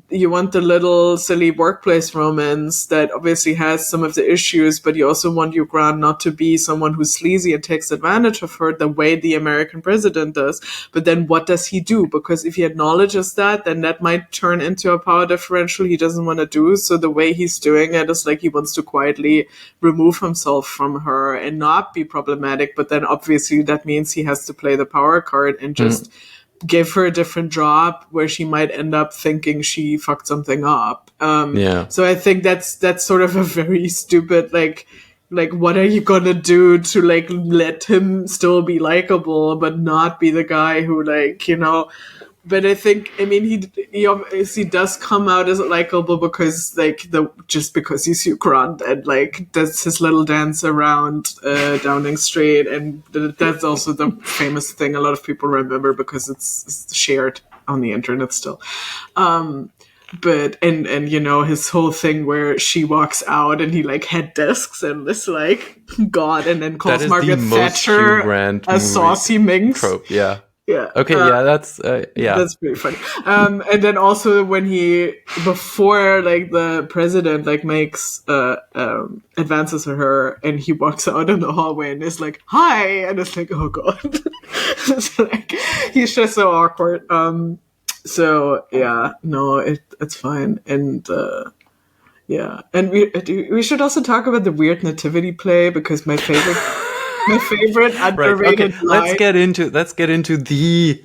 you want the little silly workplace romance that obviously has some of the issues, but you also want Hugh Grant not to be someone who's sleazy and takes advantage of her the way the American president does. But then what does he do? Because if he acknowledges that, then that might turn into a power differential he doesn't want to do. So the way he's doing it is like he wants to quietly remove himself from her and not be problematic. But then obviously that means he has to play the power card and just give her a different job where she might end up thinking she fucked something up. So I think that's sort of a very stupid, like what are you gonna do to like let him still be likable but not be the guy who like, but I think, I mean, he obviously does come out as likable because, like, just because he's Hugh Grant and, like, does his little dance around Downing Street. And that's also the famous thing a lot of people remember because it's shared on the internet still. But his whole thing where she walks out and he like head discs and this like God, and then calls Margaret Thatcher a saucy minx trope. Yeah. Yeah. Okay. That's That's pretty funny. And then also when before like the president like makes advances to her, and he walks out in the hallway and is like, "Hi," and it's like, oh god, it's like he's just so awkward. So yeah, no, it's fine, and yeah, and we should also talk about the weird nativity play because my favorite. My favorite underrated line. Let's get into the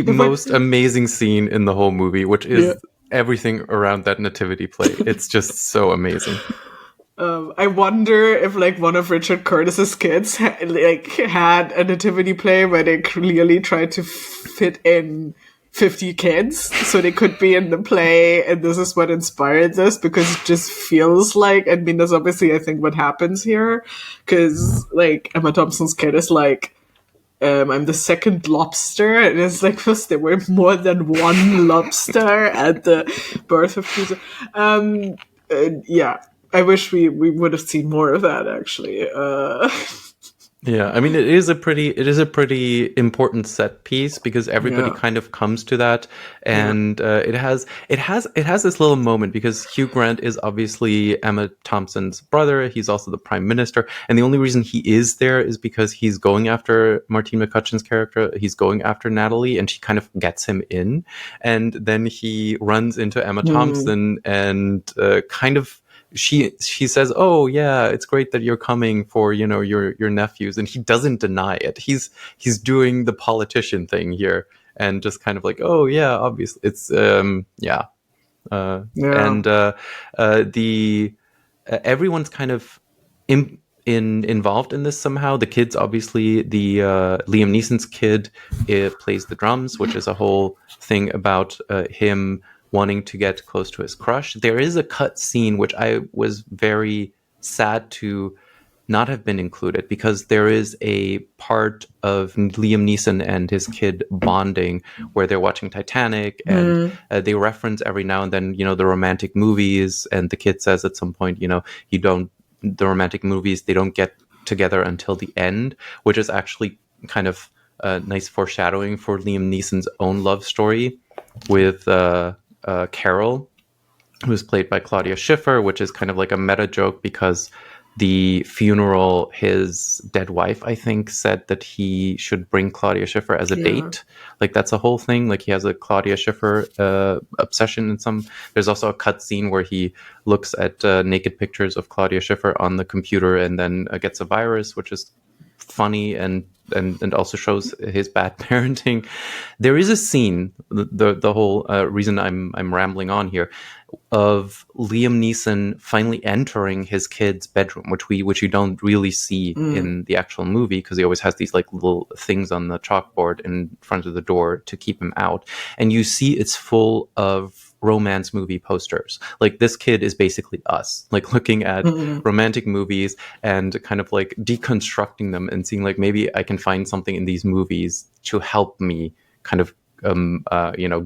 most amazing scene in the whole movie, which is everything around that nativity play. It's just so amazing. I wonder if like one of Richard Curtis's kids had a nativity play where they clearly tried to fit in 50 kids so they could be in the play, and this is what inspired this, because it just feels like, I mean, that's obviously I think what happens here, because like Emma Thompson's kid is like, I'm the second lobster, and it's like, first there were more than one lobster at the birth of Jesus. Yeah, I wish we would have seen more of that actually. Yeah, I mean, it is a pretty important set piece because everybody kind of comes to that, and it has this little moment because Hugh Grant is obviously Emma Thompson's brother. He's also the prime minister, and the only reason he is there is because he's going after Martine McCutcheon's character. He's going after Natalie, and she kind of gets him in, and then he runs into Emma Thompson and kind of. She says, "Oh yeah, it's great that you're coming for your nephews," and he doesn't deny it. He's doing the politician thing here, and just kind of like, "Oh yeah, obviously it's and everyone's kind of involved in this somehow. The kids, obviously, the Liam Neeson's kid plays the drums, which is a whole thing about him wanting to get close to his crush. There is a cut scene which I was very sad to not have been included, because there is a part of Liam Neeson and his kid bonding where they're watching Titanic, and they reference every now and then, the romantic movies, and the kid says at some point, the romantic movies, they don't get together until the end, which is actually kind of nice foreshadowing for Liam Neeson's own love story with Carol, who's played by Claudia Schiffer, which is kind of like a meta joke because the funeral, his dead wife, I think, said that he should bring Claudia Schiffer as a date. Like, that's a whole thing. Like, he has a Claudia Schiffer obsession in some. There's also a cut scene where he looks at naked pictures of Claudia Schiffer on the computer and then gets a virus, which is funny and also shows his bad parenting. There is a scene, the whole reason I'm rambling on here, of Liam Neeson finally entering his kid's bedroom, which you don't really see in the actual movie, because he always has these like little things on the chalkboard in front of the door to keep him out, and you see it's full of romance movie posters. Like, this kid is basically us, like looking at romantic movies and kind of like deconstructing them and seeing like, maybe I can find something in these movies to help me kind of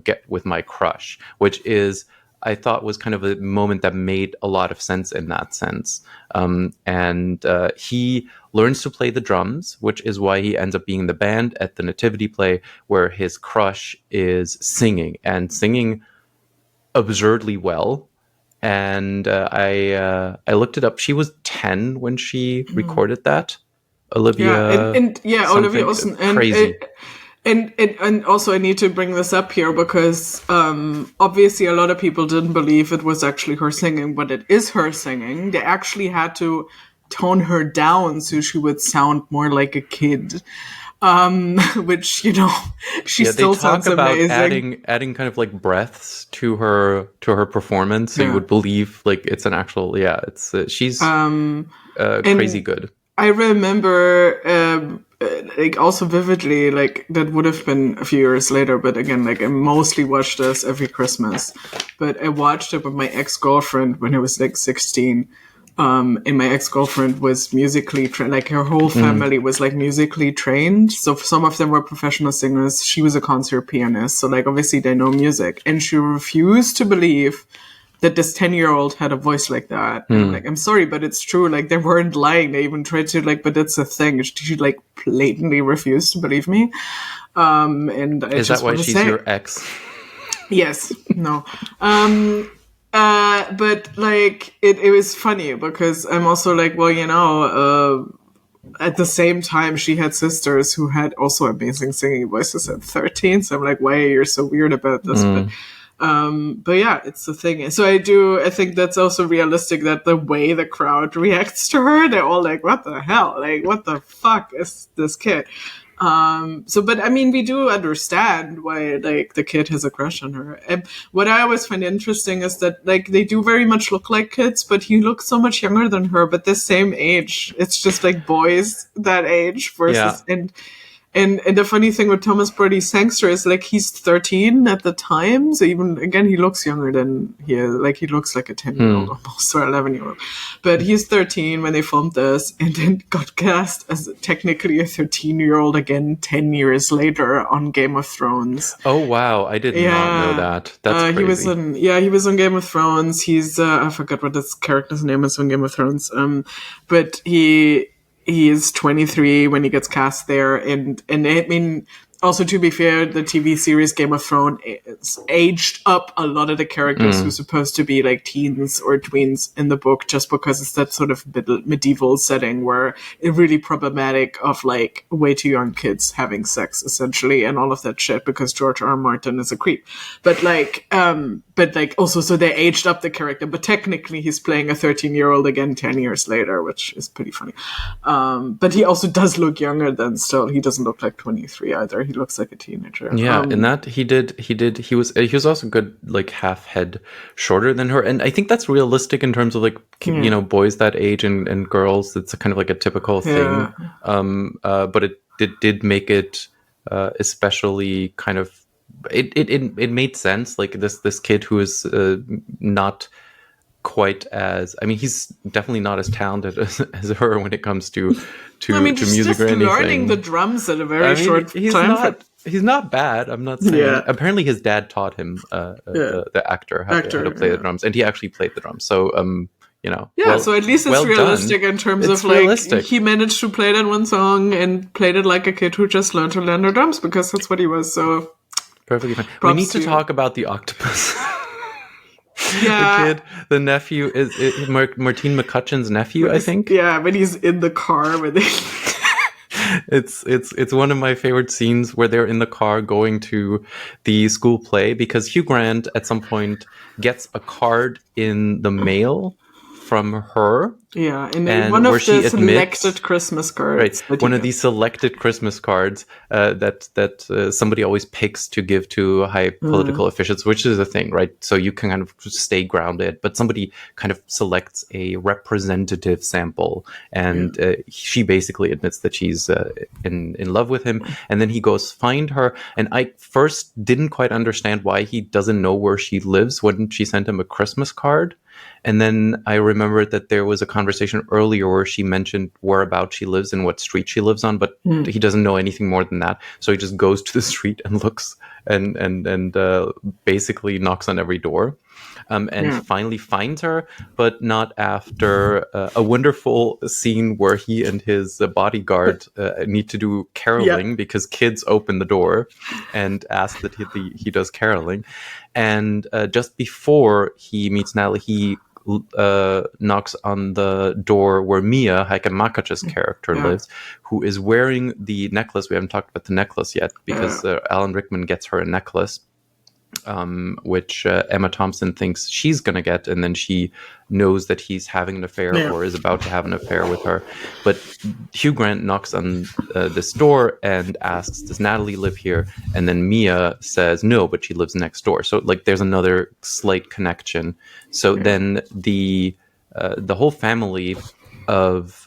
get with my crush, which is, I thought, was kind of a moment that made a lot of sense in that sense. And he learns to play the drums, which is why he ends up being in the band at the nativity play, where his crush is singing absurdly well. And I looked it up. She was 10 when she recorded that. Yeah, Olivia and yeah, Olivia something Olsen, crazy. and also I need to bring this up here because obviously a lot of people didn't believe it was actually her singing, but it is her singing. They actually had to tone her down so she would sound more like a kid, which she Yeah, they still talk sounds about amazing. adding kind of like breaths to her performance, so you Yeah. would believe like it's an actual. Yeah, it's she's crazy And good. I remember, like also vividly, like that would have been a few years later, but again, like I mostly watched this every Christmas. But I watched it with my ex-girlfriend when I was like 16. And my ex-girlfriend was musically trained, like her whole family was like musically trained. So some of them were professional singers. She was a concert pianist. So like obviously they know music. And she refused to believe that this 10-year-old had a voice like that. And I'm like, I'm sorry, but it's true. Like, they weren't lying. They even tried to, like, but that's a thing. She like, blatantly refused to believe me. And I Is that just why want to she's say, your ex? yes, no. But, like, it was funny because I'm also like, well, at the same time, she had sisters who had also amazing singing voices at 13. So I'm like, why are you so weird about this? But yeah, it's the thing. So I think that's also realistic that the way the crowd reacts to her, they're all like, what the hell? Like, what the fuck is this kid? But I mean, we do understand why, like, the kid has a crush on her. And what I always find interesting is that, like, they do very much look like kids, but he looks so much younger than her, but the same age. It's just like boys that age Yeah. versus, and the funny thing with Thomas Brody Sangster is like he's 13 at the time, so even again he looks younger than he is. Like he looks like a 10-year-old almost or 11-year-old, but he's 13 when they filmed this, and then got cast as technically a 13-year-old again 10 years later on Game of Thrones. Oh wow, I did not know Yeah, that. That's crazy. he was on Game of Thrones. He's I forgot what his character's name is on Game of Thrones. But he is 23 when he gets cast there, and I mean, also to be fair, the TV series Game of Thrones aged up a lot of the characters who are supposed to be like teens or tweens in the book, just because it's that sort of medieval setting where it's really problematic of like way too young kids having sex essentially and all of that shit because George R. R. Martin is a creep. But also, so they aged up the character, but technically he's playing a 13-year-old again 10 years later, which is pretty funny. But he also does look younger than still. He doesn't look like 23 either. He looks like a teenager. Yeah, in that he was also good, like half head shorter than her, and I think that's realistic in terms of like boys that age and girls. It's a kind of like a typical thing. But it did make it especially kind of it made sense. Like this kid who is not quite as, I mean, he's definitely not as talented as her when it comes to I mean, to he's music just or anything. learning the drums at a very I mean, short time. he's not bad. I'm not saying. Yeah. Apparently, his dad taught him, the actor, how to play the drums, and he actually played the drums. So, So at least it's realistic in terms It's of like realistic. he managed to play that one song and played it like a kid who just learned to learn the drums because that's what he was. So Perfectly fine. We props need to to you. talk about the octopus. Yeah. The kid, the nephew is Martine McCutcheon's nephew, I think. Yeah, when he's in the car with It's one of my favorite scenes where they're in the car going to the school play because Hugh Grant at some point gets a card in the mail from her. Yeah, in And one of where the she admits- selected Christmas cards. Right, one of these selected Christmas cards that somebody always picks to give to high political officials, which is a thing, right? So you can kind of stay grounded, but somebody kind of selects a representative sample, and she basically admits that she's in love with him, and then he goes find her, and I first didn't quite understand why he doesn't know where she lives when she sent him a Christmas card. And then I remembered that there was a conversation earlier where she mentioned whereabouts she lives and what street she lives on, but he doesn't know anything more than that. So he just goes to the street and looks and basically knocks on every door. and finally finds her, but not after a wonderful scene where he and his bodyguard need to do caroling because kids open the door and ask that he does caroling. And just before he meets Natalie, he knocks on the door where Mia, Heike Makac's character, lives, who is wearing the necklace. We haven't talked about the necklace yet because Alan Rickman gets her a necklace, which Emma Thompson thinks she's going to get, and then she knows that he's having an affair or is about to have an affair with her. But Hugh Grant knocks on this door and asks, does Natalie live here? And then Mia says no, but she lives next door. So like there's another slight connection. So then the whole family of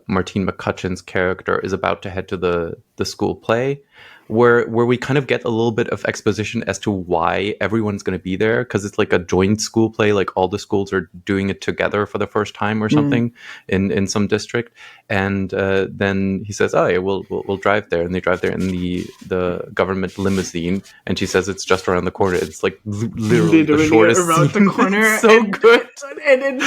Martine McCutcheon's character is about to head to the school play, where we kind of get a little bit of exposition as to why everyone's going to be there, because it's like a joint school play, like all the schools are doing it together for the first time or something in some district. And then he says, oh yeah, we'll drive there, and they drive there in the government limousine, and she says it's just around the corner. It's like literally the shortest around scene. the corner. So good. And then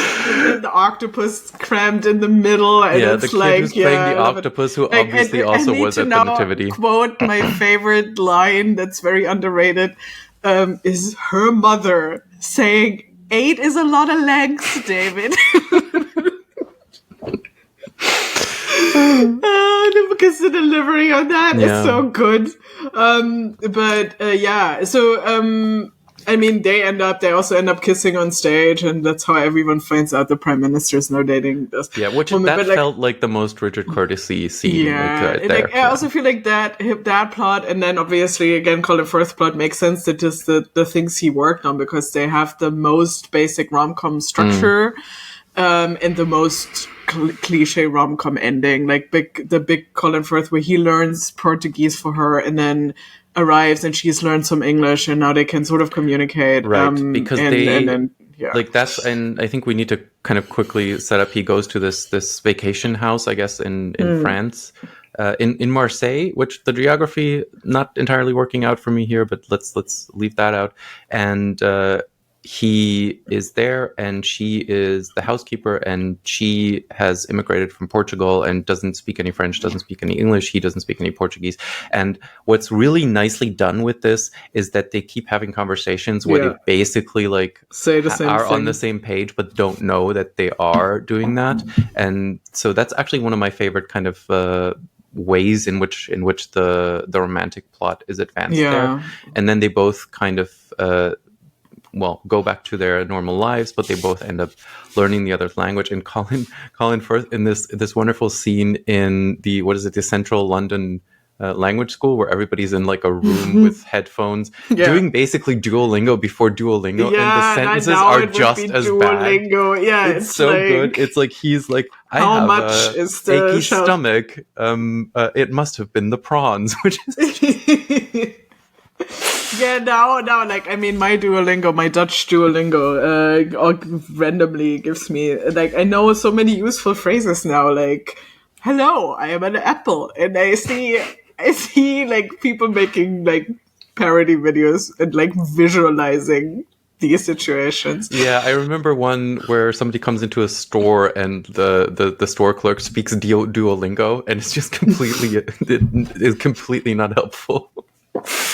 the octopus crammed in the middle, and the it's kid like who's playing the octopus, who obviously also was at the nativity. Quote my favorite line that's very underrated, is her mother saying, 8 is a lot of legs, David. Because the delivery on that is so good. So I mean, they also end up kissing on stage, and that's how everyone finds out the prime minister's now dating this. Yeah, which felt like the most Richard Curtis-y scene. Yeah, I also feel like that plot, and then obviously again Colin Firth's plot makes sense. That just the things he worked on, because they have the most basic rom-com structure, and the most cliche rom-com ending, like the big Colin Firth where he learns Portuguese for her, and then arrives and she's learned some English, and now they can sort of communicate. Right, because like that's, and I think we need to kind of quickly set up. He goes to this vacation house, I guess, in France, in Marseille, which the geography not entirely working out for me here, but let's leave that out. And he is there, and she is the housekeeper, and she has immigrated from Portugal and doesn't speak any French, doesn't speak any English, he doesn't speak any Portuguese. And what's really nicely done with this is that they keep having conversations where they basically like say the same are thing on the same page but don't know that they are doing that. And so that's actually one of my favorite kind of ways in which the romantic plot is advanced there. And then they both kind of go back to their normal lives, but they both end up learning the other language. And Colin Firth in this wonderful scene in the Central London language school, where everybody's in like a room with headphones doing basically Duolingo before Duolingo, and the sentences are just as Duolingo. bad. Yeah, it's so good. It's like he's like, I have a achy stomach. It must have been the prawns, which is Yeah, now, like, I mean, my Dutch Duolingo, randomly gives me, like, I know so many useful phrases now, like, hello, I am an apple, and I see, like, people making, like, parody videos and, like, visualizing these situations. Yeah, I remember one where somebody comes into a store and the store clerk speaks Duolingo, and it's just completely not helpful.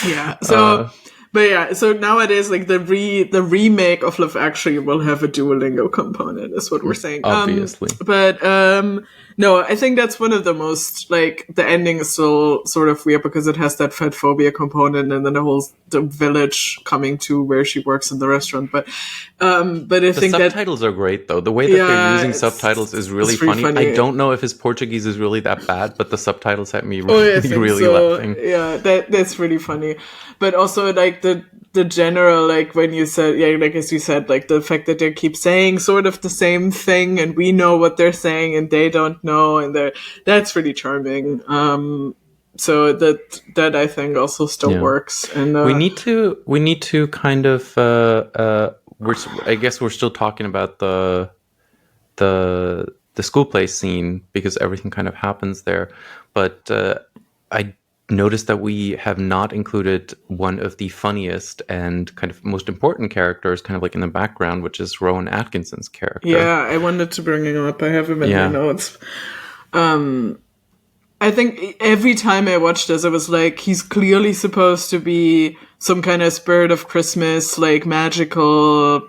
Yeah. So nowadays, like the remake of Love Actually will have a Duolingo component, is what we're saying. Obviously. No, I think that's one of the most, like, the ending is still sort of weird because it has that fat phobia component, and then the village coming to where she works in the restaurant. But I think the subtitles are great though. The way that they're using subtitles is really funny. I don't know if his Portuguese is really that bad, but the subtitles had me really laughing. Yeah, that's really funny. But also, like, the general, like, when you said, like, as you said, like, the fact that they keep saying sort of the same thing, and we know what they're saying and they don't know, and that's really charming. So that I think also still works. And we need to kind of I guess we're still talking about the school play scene because everything kind of happens there, but noticed that we have not included one of the funniest and kind of most important characters, kind of like in the background, which is Rowan Atkinson's character. Yeah, I wanted to bring him up. I have him in my notes. I think every time I watched this, I was like, he's clearly supposed to be some kind of spirit of Christmas, like magical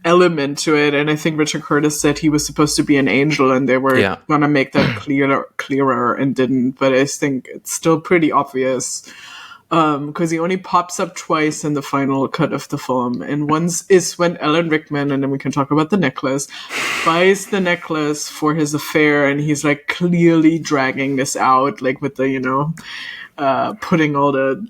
element to it. And I think Richard Curtis said he was supposed to be an angel, and they were going to make that clearer and didn't. But I think it's still pretty obvious, because he only pops up twice in the final cut of the film. And once is when Alan Rickman, and then we can talk about the necklace, buys the necklace for his affair, and he's like clearly dragging this out, like with the, putting all the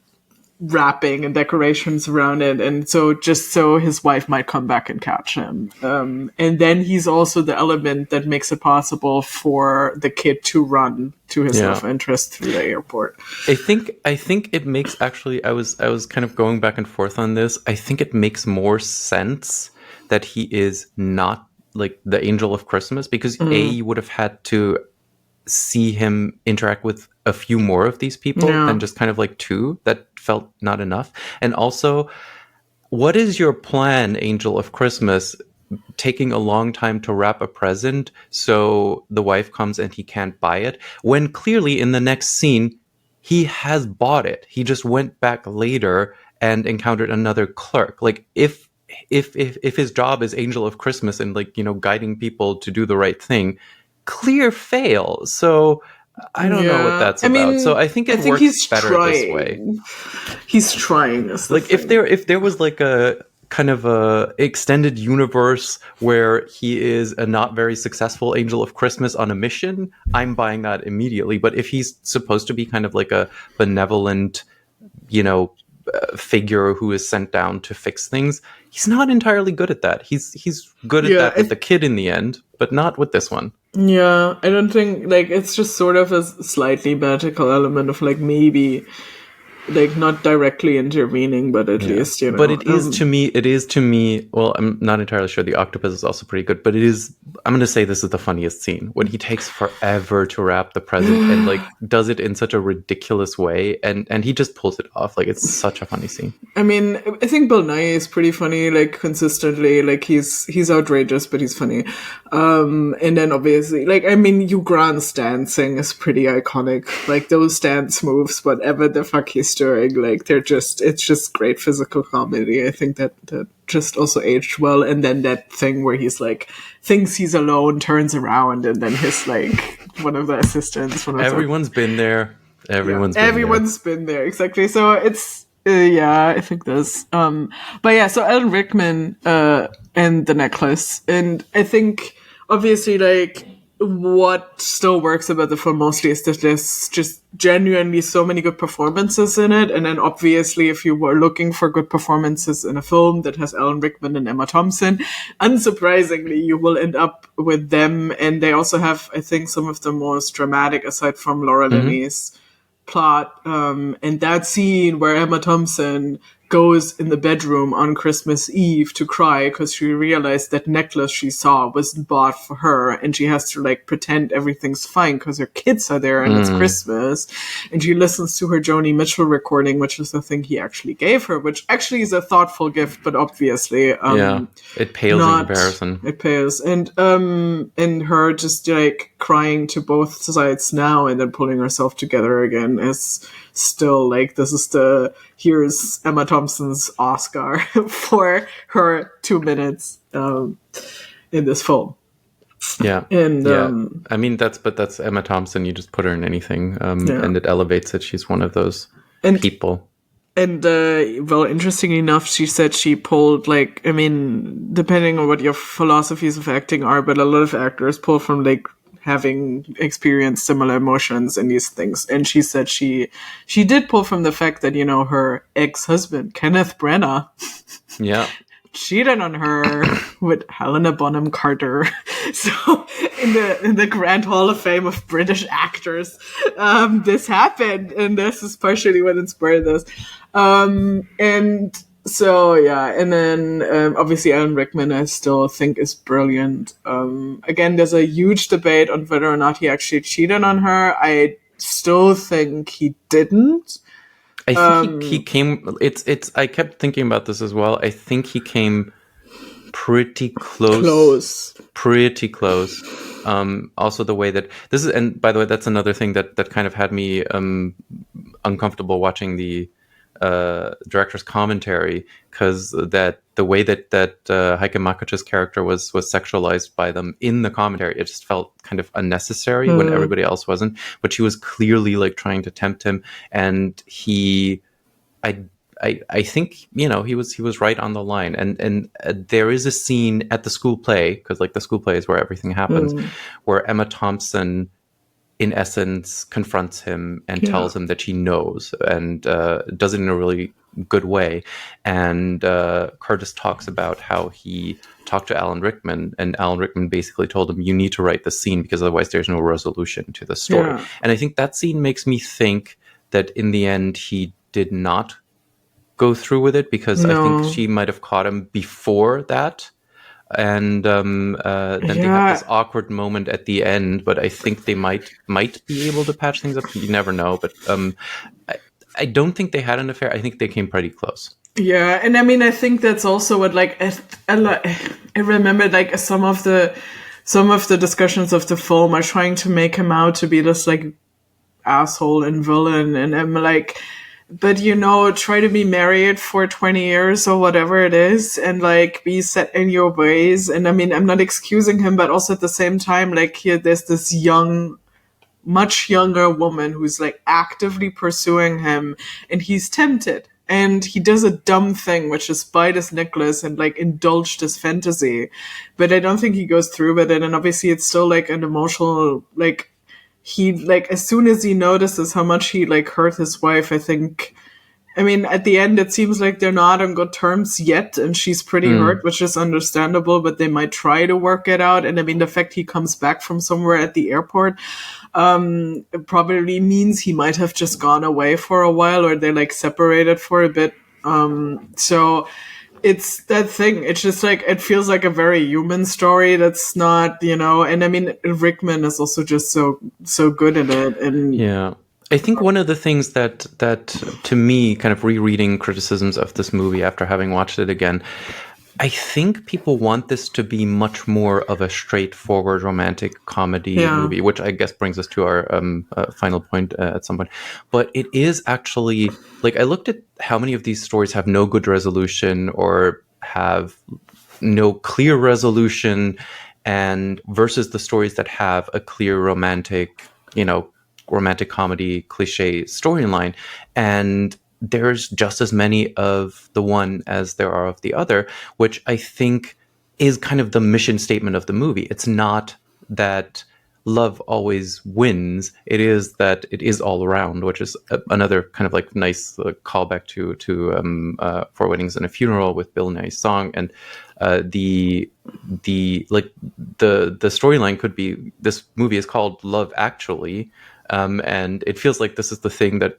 wrapping and decorations around it, and so just so his wife might come back and catch him. And then he's also the element that makes it possible for the kid to run to his love interest through the airport. I think it makes, actually, I was kind of going back and forth on this. I think it makes more sense that he is not like the angel of Christmas, because you would have had to see him interact with a few more of these people than just kind of like two. That felt not enough. And also, what is your plan, Angel of Christmas, taking a long time to wrap a present so the wife comes and he can't buy it, when clearly in the next scene he has bought it? He just went back later and encountered another clerk. Like, if his job is Angel of Christmas and, like, guiding people to do the right thing, clear fail. So I don't know what that's about. So I think works better this way. He's trying. Like, if there was like a kind of a extended universe where he is a not very successful Angel of Christmas on a mission, I'm buying that immediately. But if he's supposed to be kind of like a benevolent, figure who is sent down to fix things, he's not entirely good at that. He's good at that with the kid in the end, but not with this one. Yeah, I don't think, like, it's just sort of a slightly magical element of, like, maybe, like, not directly intervening, but at least, But it is to me, well, I'm not entirely sure. The octopus is also pretty good, but I'm going to say this is the funniest scene, when he takes forever to wrap the present and, like, does it in such a ridiculous way, and he just pulls it off. Like, it's such a funny scene. I mean, I think Bill Nye is pretty funny, like, consistently. Like, he's outrageous, but he's funny. And then obviously, like, I mean, Hugh Grant's dancing is pretty iconic. Like, those dance moves, whatever the fuck he's doing, like, it's just great physical comedy. I think that just also aged well. And then that thing where he's like, thinks he's alone, turns around, and then his, like, one of the assistants. Everyone's been there. Everyone's been there. Exactly. So it's, I think this. But yeah, so Alan Rickman and the necklace. And I think, obviously, like, what still works about the film mostly is that there's just genuinely so many good performances in it. And then obviously, if you were looking for good performances in a film that has Alan Rickman and Emma Thompson, unsurprisingly, you will end up with them. And they also have, I think, some of the most dramatic, aside from Laura Linney's plot. And that scene where Emma Thompson goes in the bedroom on Christmas Eve to cry because she realized that necklace she saw wasn't bought for her, and she has to, like, pretend everything's fine because her kids are there and it's Christmas. And she listens to her Joni Mitchell recording, which is the thing he actually gave her, which actually is a thoughtful gift, but obviously it pales in comparison. It pales. And her just, like, crying to both sides now and then pulling herself together again is still, like, here's Emma Thompson's Oscar for her 2 minutes in this film. Yeah. And I mean, that's Emma Thompson. You just put her in anything, and it elevates it. She's one of those people. And well, interestingly enough, she said she pulled, like, I mean, depending on what your philosophies of acting are, but a lot of actors pull from, like, having experienced similar emotions in these things. And she said she did pull from the fact that, her ex-husband, Kenneth Branagh, cheated on her with Helena Bonham Carter. So in the Grand Hall of Fame of British actors, this happened, and this is partially what inspired this. And so, and then obviously Alan Rickman I still think is brilliant. Again, there's a huge debate on whether or not he actually cheated on her. I still think he didn't. I think he came. It's. I kept thinking about this as well. I think he came pretty close. Close. Pretty close. Also, the way that this is, and by the way, that's another thing that kind of had me uncomfortable watching the director's commentary, because that the way that Heike Makuch's character was sexualized by them in the commentary, it just felt kind of unnecessary when everybody else wasn't. But she was clearly like trying to tempt him, and I think, you know, he was right on the line, and there is a scene at the school play, because like the school play is where everything happens, where Emma Thompson in essence confronts him and tells him that she knows, and does it in a really good way. And Curtis talks about how he talked to Alan Rickman, and Alan Rickman basically told him, you need to write the scene because otherwise there's no resolution to the story. And I think that scene makes me think that in the end he did not go through with it, because I think she might have caught him before that. And then they have this awkward moment at the end, but I think they might be able to patch things up. You never know, but I don't think they had an affair. I think they came pretty close. Yeah, and I mean, I think that's also what, like, I remember, like, some of the discussions of the film are trying to make him out to be this, like, asshole and villain, and I'm like, but, you know, try to be married for 20 years or whatever it is, and, like, be set in your ways. And I mean, I'm not excusing him, but also at the same time, like, here there's this much younger woman who's, like, actively pursuing him, and he's tempted. And he does a dumb thing, which is bite his necklace and, like, indulge this fantasy. But I don't think he goes through with it. And obviously it's still, like, an emotional, like, he, like, as soon as he notices how much he, like, hurt his wife, I think, I mean, at the end, it seems like they're not on good terms yet, and she's pretty hurt, which is understandable, but they might try to work it out. And I mean, the fact he comes back from somewhere at the airport, it probably means he might have just gone away for a while, or they're, like, separated for a bit. So it's that thing. It's just like, it feels like a very human story that's not, you know, and I mean, Rickman is also just so good at it. And yeah, I think one of the things that to me, kind of rereading criticisms of this movie after having watched it again, I think people want this to be much more of a straightforward romantic comedy movie, which I guess brings us to our final point at some point. But it is actually, like, I looked at how many of these stories have no good resolution or have no clear resolution, and versus the stories that have a clear romantic, you know, romantic comedy cliche storyline. And there's just as many of the one as there are of the other, which I think is kind of the mission statement of the movie. It's not that love always wins. It is that it is all around, which is another kind of like nice callback to Four Weddings and a Funeral with Bill Nye's song. And the storyline could be, this movie is called Love Actually. And it feels like this is the thing that,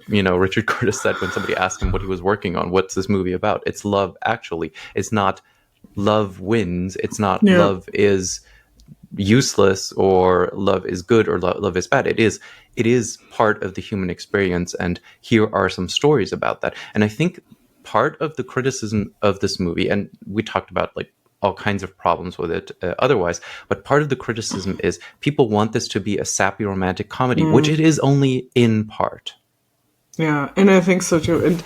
you know, Richard Curtis said when somebody asked him what he was working on. What's this movie about? It's love, actually. It's not love wins. It's not love is useless or love is good or love is bad. It is part of the human experience. And here are some stories about that. And I think part of the criticism of this movie, and we talked about, like, all kinds of problems with it otherwise, but part of the criticism is people want this to be a sappy romantic comedy, which it is only in part. Yeah, and I think so too.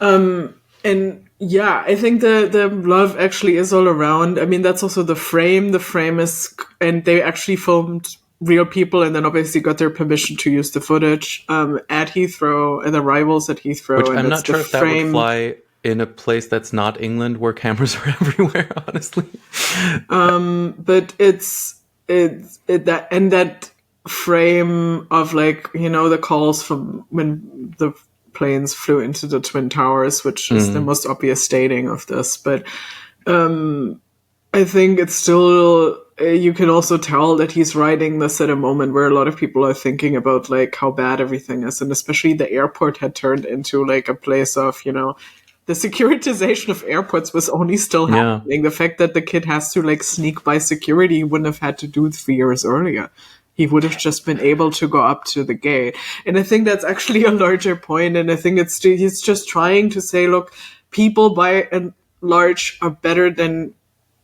And yeah, I think the love actually is all around. I mean, that's also the frame. The frame is, and they actually filmed real people, and then obviously got their permission to use the footage at Heathrow, and the arrivals at Heathrow. Which and I'm not sure if that would fly in a place that's not England, where cameras are everywhere, honestly. But it's that, and that frame of, like, you know, the calls from when the planes flew into the Twin Towers, which is the most obvious stating of this. But I think it's still, you can also tell that he's writing this at a moment where a lot of people are thinking about, like, how bad everything is. And especially the airport had turned into, like, a place of, you know, the securitization of airports was only still happening. The fact that the kid has to, like, sneak by security, he wouldn't have had to do 3 years earlier. he would have just been able to go up to the gate. And I think that's actually a larger point. And I think he's just trying to say, look, people by and large are better than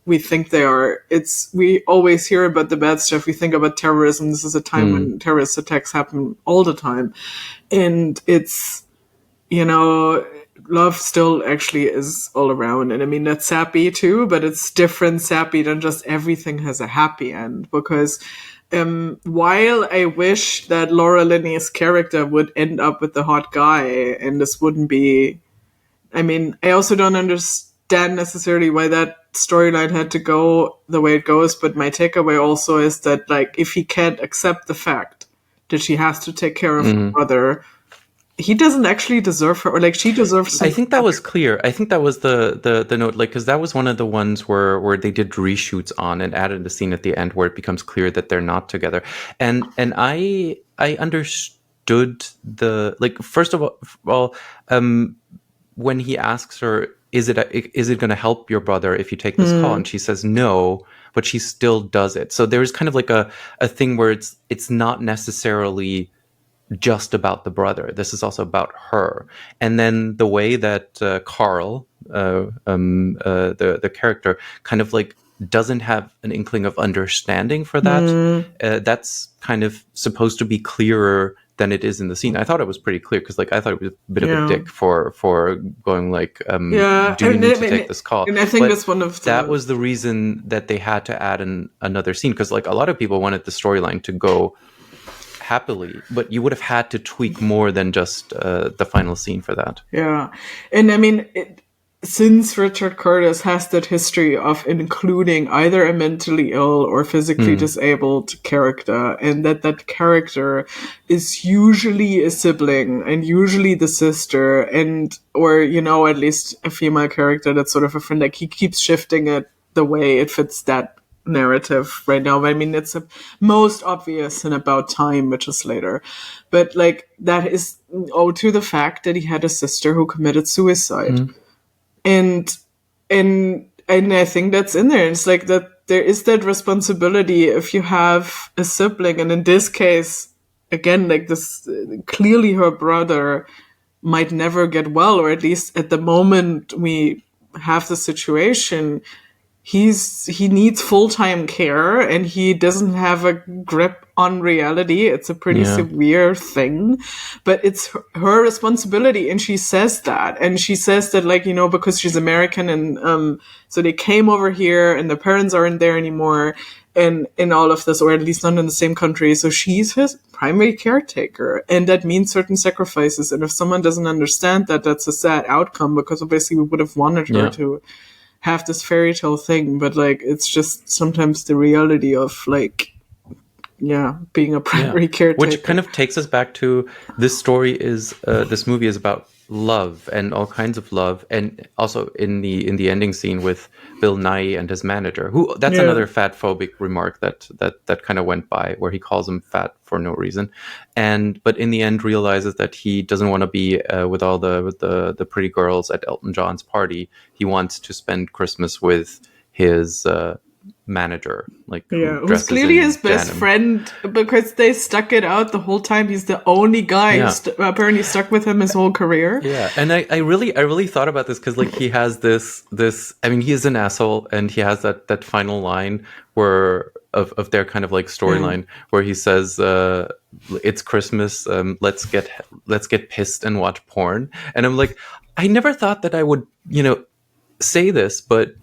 we think they are. We always hear about the bad stuff. We think about terrorism. This is a time when terrorist attacks happen all the time. And it's, love still actually is all around. And I mean, that's sappy too, but it's different sappy than just everything has a happy end. Because while I wish that Laura Linney's character would end up with the hot guy and this wouldn't be, I mean, I also don't understand necessarily why that storyline had to go the way it goes, but my takeaway also is that, like, if he can't accept the fact that she has to take care of her brother, he doesn't actually deserve her, or like she deserves. I think that was clear. I think that was the note, like, because that was one of the ones where they did reshoots on and added a scene at the end where it becomes clear that they're not together. And I understood first of all, when he asks her, is it going to help your brother if you take this call? And she says no, but she still does it. So there's kind of like a thing where it's not necessarily just about the brother. This is also about her. And then the way that Carl, the character, kind of like doesn't have an inkling of understanding for that. That's kind of supposed to be clearer than it is in the scene. I thought it was pretty clear because, like, I thought it was a bit of a dick for going like, do you need to take this call? And I think that's one of that was the reason that they had to add another scene, because like a lot of people wanted the storyline to go happily, but you would have had to tweak more than just the final scene for that. Yeah, and I mean, since Richard Curtis has that history of including either a mentally ill or physically disabled character, and that character is usually a sibling and usually the sister, or at least a female character that's sort of a friend. Like, he keeps shifting it the way it fits that narrative right now. I mean, it's most obvious in About Time, which is later, but like that is owed to the fact that he had a sister who committed suicide. And I think that's in there. It's like that there is that responsibility if you have a sibling, and in this case, again, like this, clearly her brother might never get well, or at least at the moment we have the situation, he needs full-time care, and he doesn't have a grip on reality. It's a pretty severe thing, but it's her responsibility. And she says that, like, because she's American, and so they came over here and the parents aren't there anymore, and in all of this, or at least not in the same country. So she's his primary caretaker, and that means certain sacrifices. And if someone doesn't understand that, that's a sad outcome, because obviously we would have wanted her to have this fairy tale thing, but like it's just sometimes the reality of like being a primary caretaker. Which kind of takes us back to this movie is about love and all kinds of love, and also in the ending scene with Bill Nighy and his manager, that's another fat phobic remark that kind of went by, where he calls him fat for no reason, but in the end realizes that he doesn't want to be with all the pretty girls at Elton John's party. He wants to spend Christmas with his manager, like who's clearly his best friend, because they stuck it out the whole time. He's the only guy who's apparently stuck with him his whole career. And I really thought about this, because like he has this I mean, he is an asshole, and he has that final line where of their kind of like storyline where he says it's Christmas, let's get pissed and watch porn. And I'm like, I never thought that I would say this, but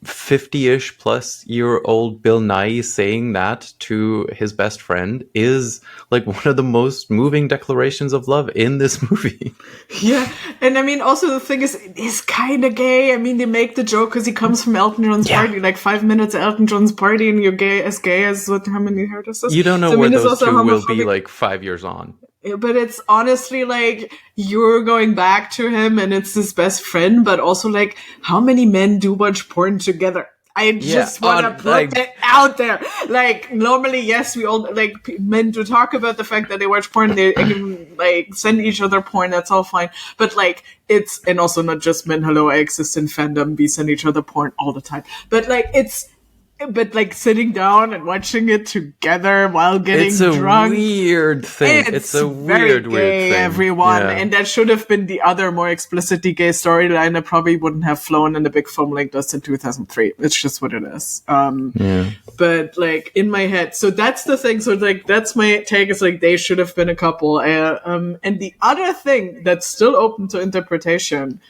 50-ish plus year old Bill Nighy saying that to his best friend is like one of the most moving declarations of love in this movie. Yeah, and I mean, also the thing is, he's kind of gay. I mean, they make the joke because he comes from Elton John's party, like 5 minutes at Elton John's party, and you're gay as how many years is this? You don't know where those two will be like 5 years on. But it's honestly like you're going back to him and it's his best friend, but also like how many men do watch porn together? I just want to put that out there. Like normally, yes, we all like men do talk about the fact that they watch porn. They can like send each other porn. That's all fine. But like and also not just men. Hello, I exist in fandom. We send each other porn all the time. But like but like sitting down and watching it together while getting It's a drunk. weird thing. It's a very weird gay, thing. everyone. Yeah. And that should have been the other more explicitly gay storyline that probably wouldn't have flown in a big film like this in 2003. It's just what it is. But like in my head, so that's the thing. So like that's my take, is like they should have been a couple. And the other thing that's still open to interpretation,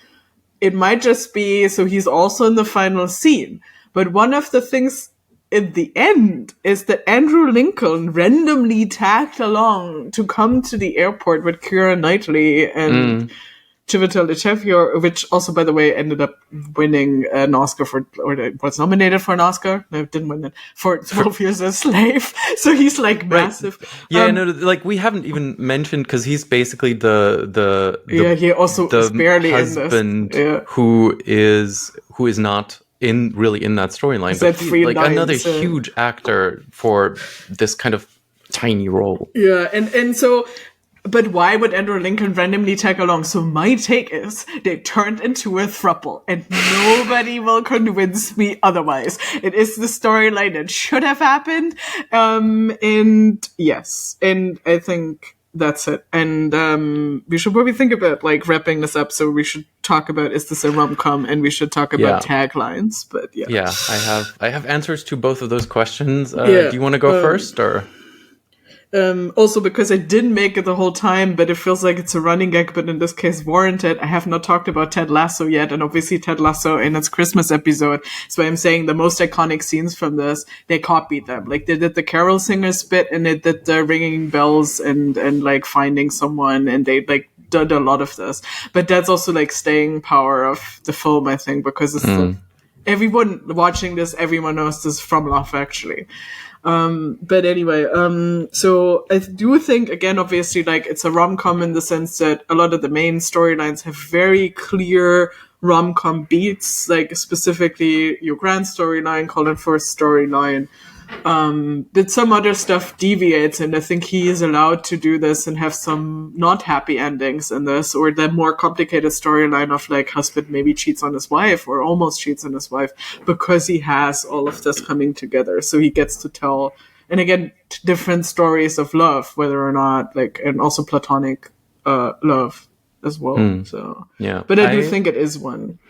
it might just be, so he's also in the final scene. But one of the things in the end is that Andrew Lincoln randomly tagged along to come to the airport with Keira Knightley and Chiwetel Ejiofor, which also, by the way, ended up winning an Oscar or was nominated for an Oscar. No, didn't win it, for 12 Years a Slave. So he's like massive. Right. Yeah, no, like we haven't even mentioned, because he's basically the he also is barely husband in this. who is not in that storyline. But like another huge actor for this kind of tiny role. Yeah, and so. But why would Andrew Lincoln randomly tag along? So my take is they turned into a throuple, and nobody will convince me otherwise. It is the storyline that should have happened. And yes, and I think that's it. And we should probably think about like wrapping this up. So we should talk about, is this a rom-com? And we should talk about taglines. But yeah. Yeah, I have answers to both of those questions. Do you want to go first, or? Also because I didn't make it the whole time, but it feels like it's a running gag, but in this case warranted. I have not talked about Ted Lasso yet, and obviously Ted Lasso in its Christmas episode. So I'm saying the most iconic scenes from this, they copied them. Like they did the carol singers bit, and they did the ringing bells and like finding someone, and they like did a lot of this. But that's also like staying power of the film, I think, because it's everyone watching this, everyone knows this from Love Actually. But anyway, so I do think, again, obviously, like, it's a rom-com in the sense that a lot of the main storylines have very clear rom-com beats, like specifically Hugh Grant's storyline, Colin Firth's storyline. But some other stuff deviates, and I think he is allowed to do this and have some not happy endings in this, or the more complicated storyline of like husband maybe cheats on his wife or almost cheats on his wife, because he has all of this coming together. So he gets to tell, and again, different stories of love, whether or not like, and also platonic love as well. So yeah, but I do think it is one.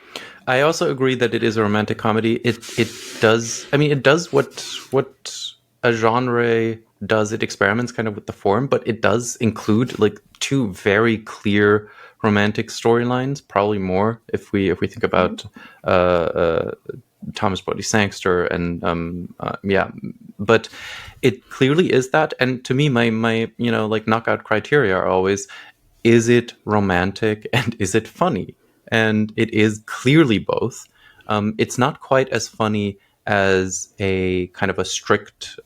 I also agree that it is a romantic comedy. It does. I mean, it does what a genre does. It experiments kind of with the form, but it does include like two very clear romantic storylines. Probably more if we think about Thomas Brodie Sangster and But it clearly is that. And to me, my like knockout criteria are always: is it romantic and is it funny? And it is clearly both. It's not quite as funny as a kind of a strict,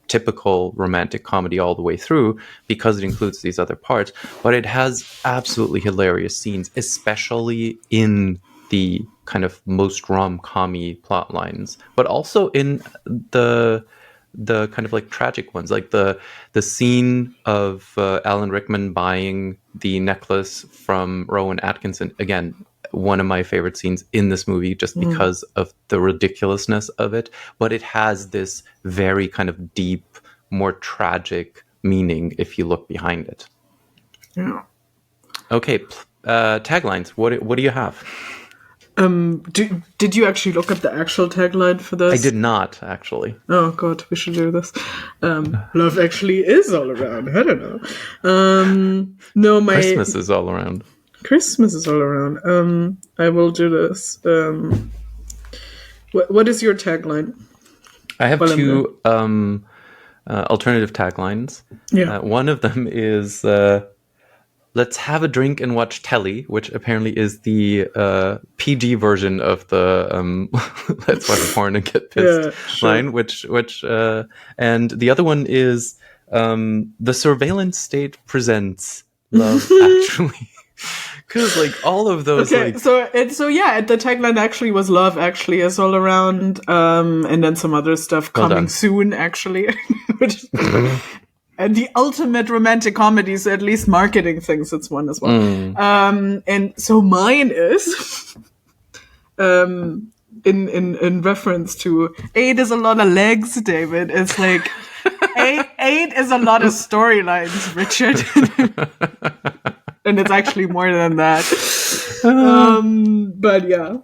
typical romantic comedy all the way through, because it includes these other parts. But it has absolutely hilarious scenes, especially in the kind of most rom-com-y plot lines, but also in the kind of like tragic ones, like the scene of Alan Rickman buying the necklace from Rowan Atkinson. Again, one of my favorite scenes in this movie, just because of the ridiculousness of it. But it has this very kind of deep, more tragic meaning if you look behind it. Yeah. Okay, taglines. What do you have? Did you actually look up the actual tagline for this? I did not, actually. Oh god, we should do this. Love Actually is all around. I don't know. No, Christmas is all around. Christmas is all around. I will do this. What is your tagline? I have two alternative taglines. Yeah. One of them is let's have a drink and watch telly, which apparently is the PG version of the let's watch porn and get pissed line, which and the other one is the surveillance state presents Love Actually. Because like all of those, okay, like so the tagline actually was Love Actually is all around, and then some other stuff coming soon, actually. And the ultimate romantic comedy, so at least marketing thinks it's one as well. And so mine is in reference to 8 is a lot of legs, David. It's like eight is a lot of storylines, Richard. And it's actually more than that. But yeah.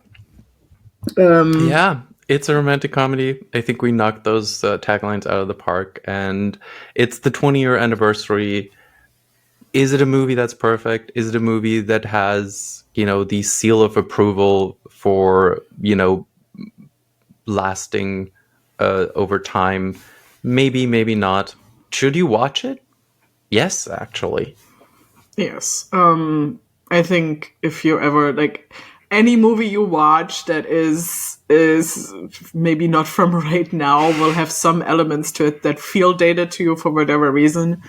Yeah, it's a romantic comedy. I think we knocked those taglines out of the park, and it's the 20-year anniversary. Is it a movie that's perfect? Is it a movie that has, the seal of approval for, lasting over time? Maybe, maybe not. Should you watch it? Yes, actually. Yes. I think if you ever like any movie you watch that is maybe not from right now will have some elements to it that feel dated to you for whatever reason.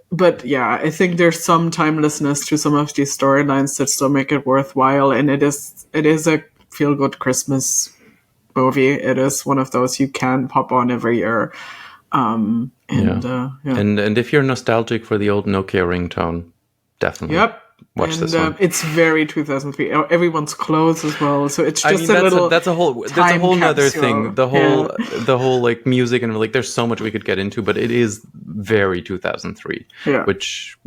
But yeah, I think there's some timelessness to some of these storylines that still make it worthwhile, and it is a feel good Christmas movie. It is one of those you can pop on every year. And if you're nostalgic for the old Nokia ringtone, definitely watch this one. It's very 2003. Everyone's clothes as well, so it's just that's a whole other thing. The whole like music and like there's so much we could get into, but it is very 2003. Yeah. Which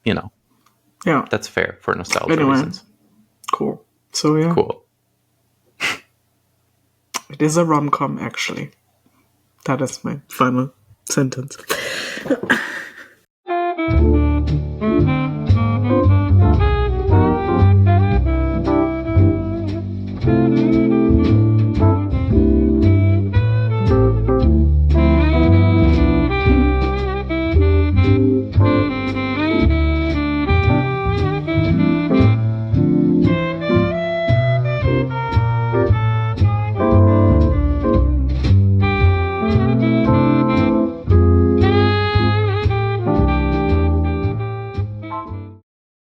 yeah, that's fair for nostalgia reasons. Cool. So yeah. Cool. It is a rom-com, actually. That is my final sentence.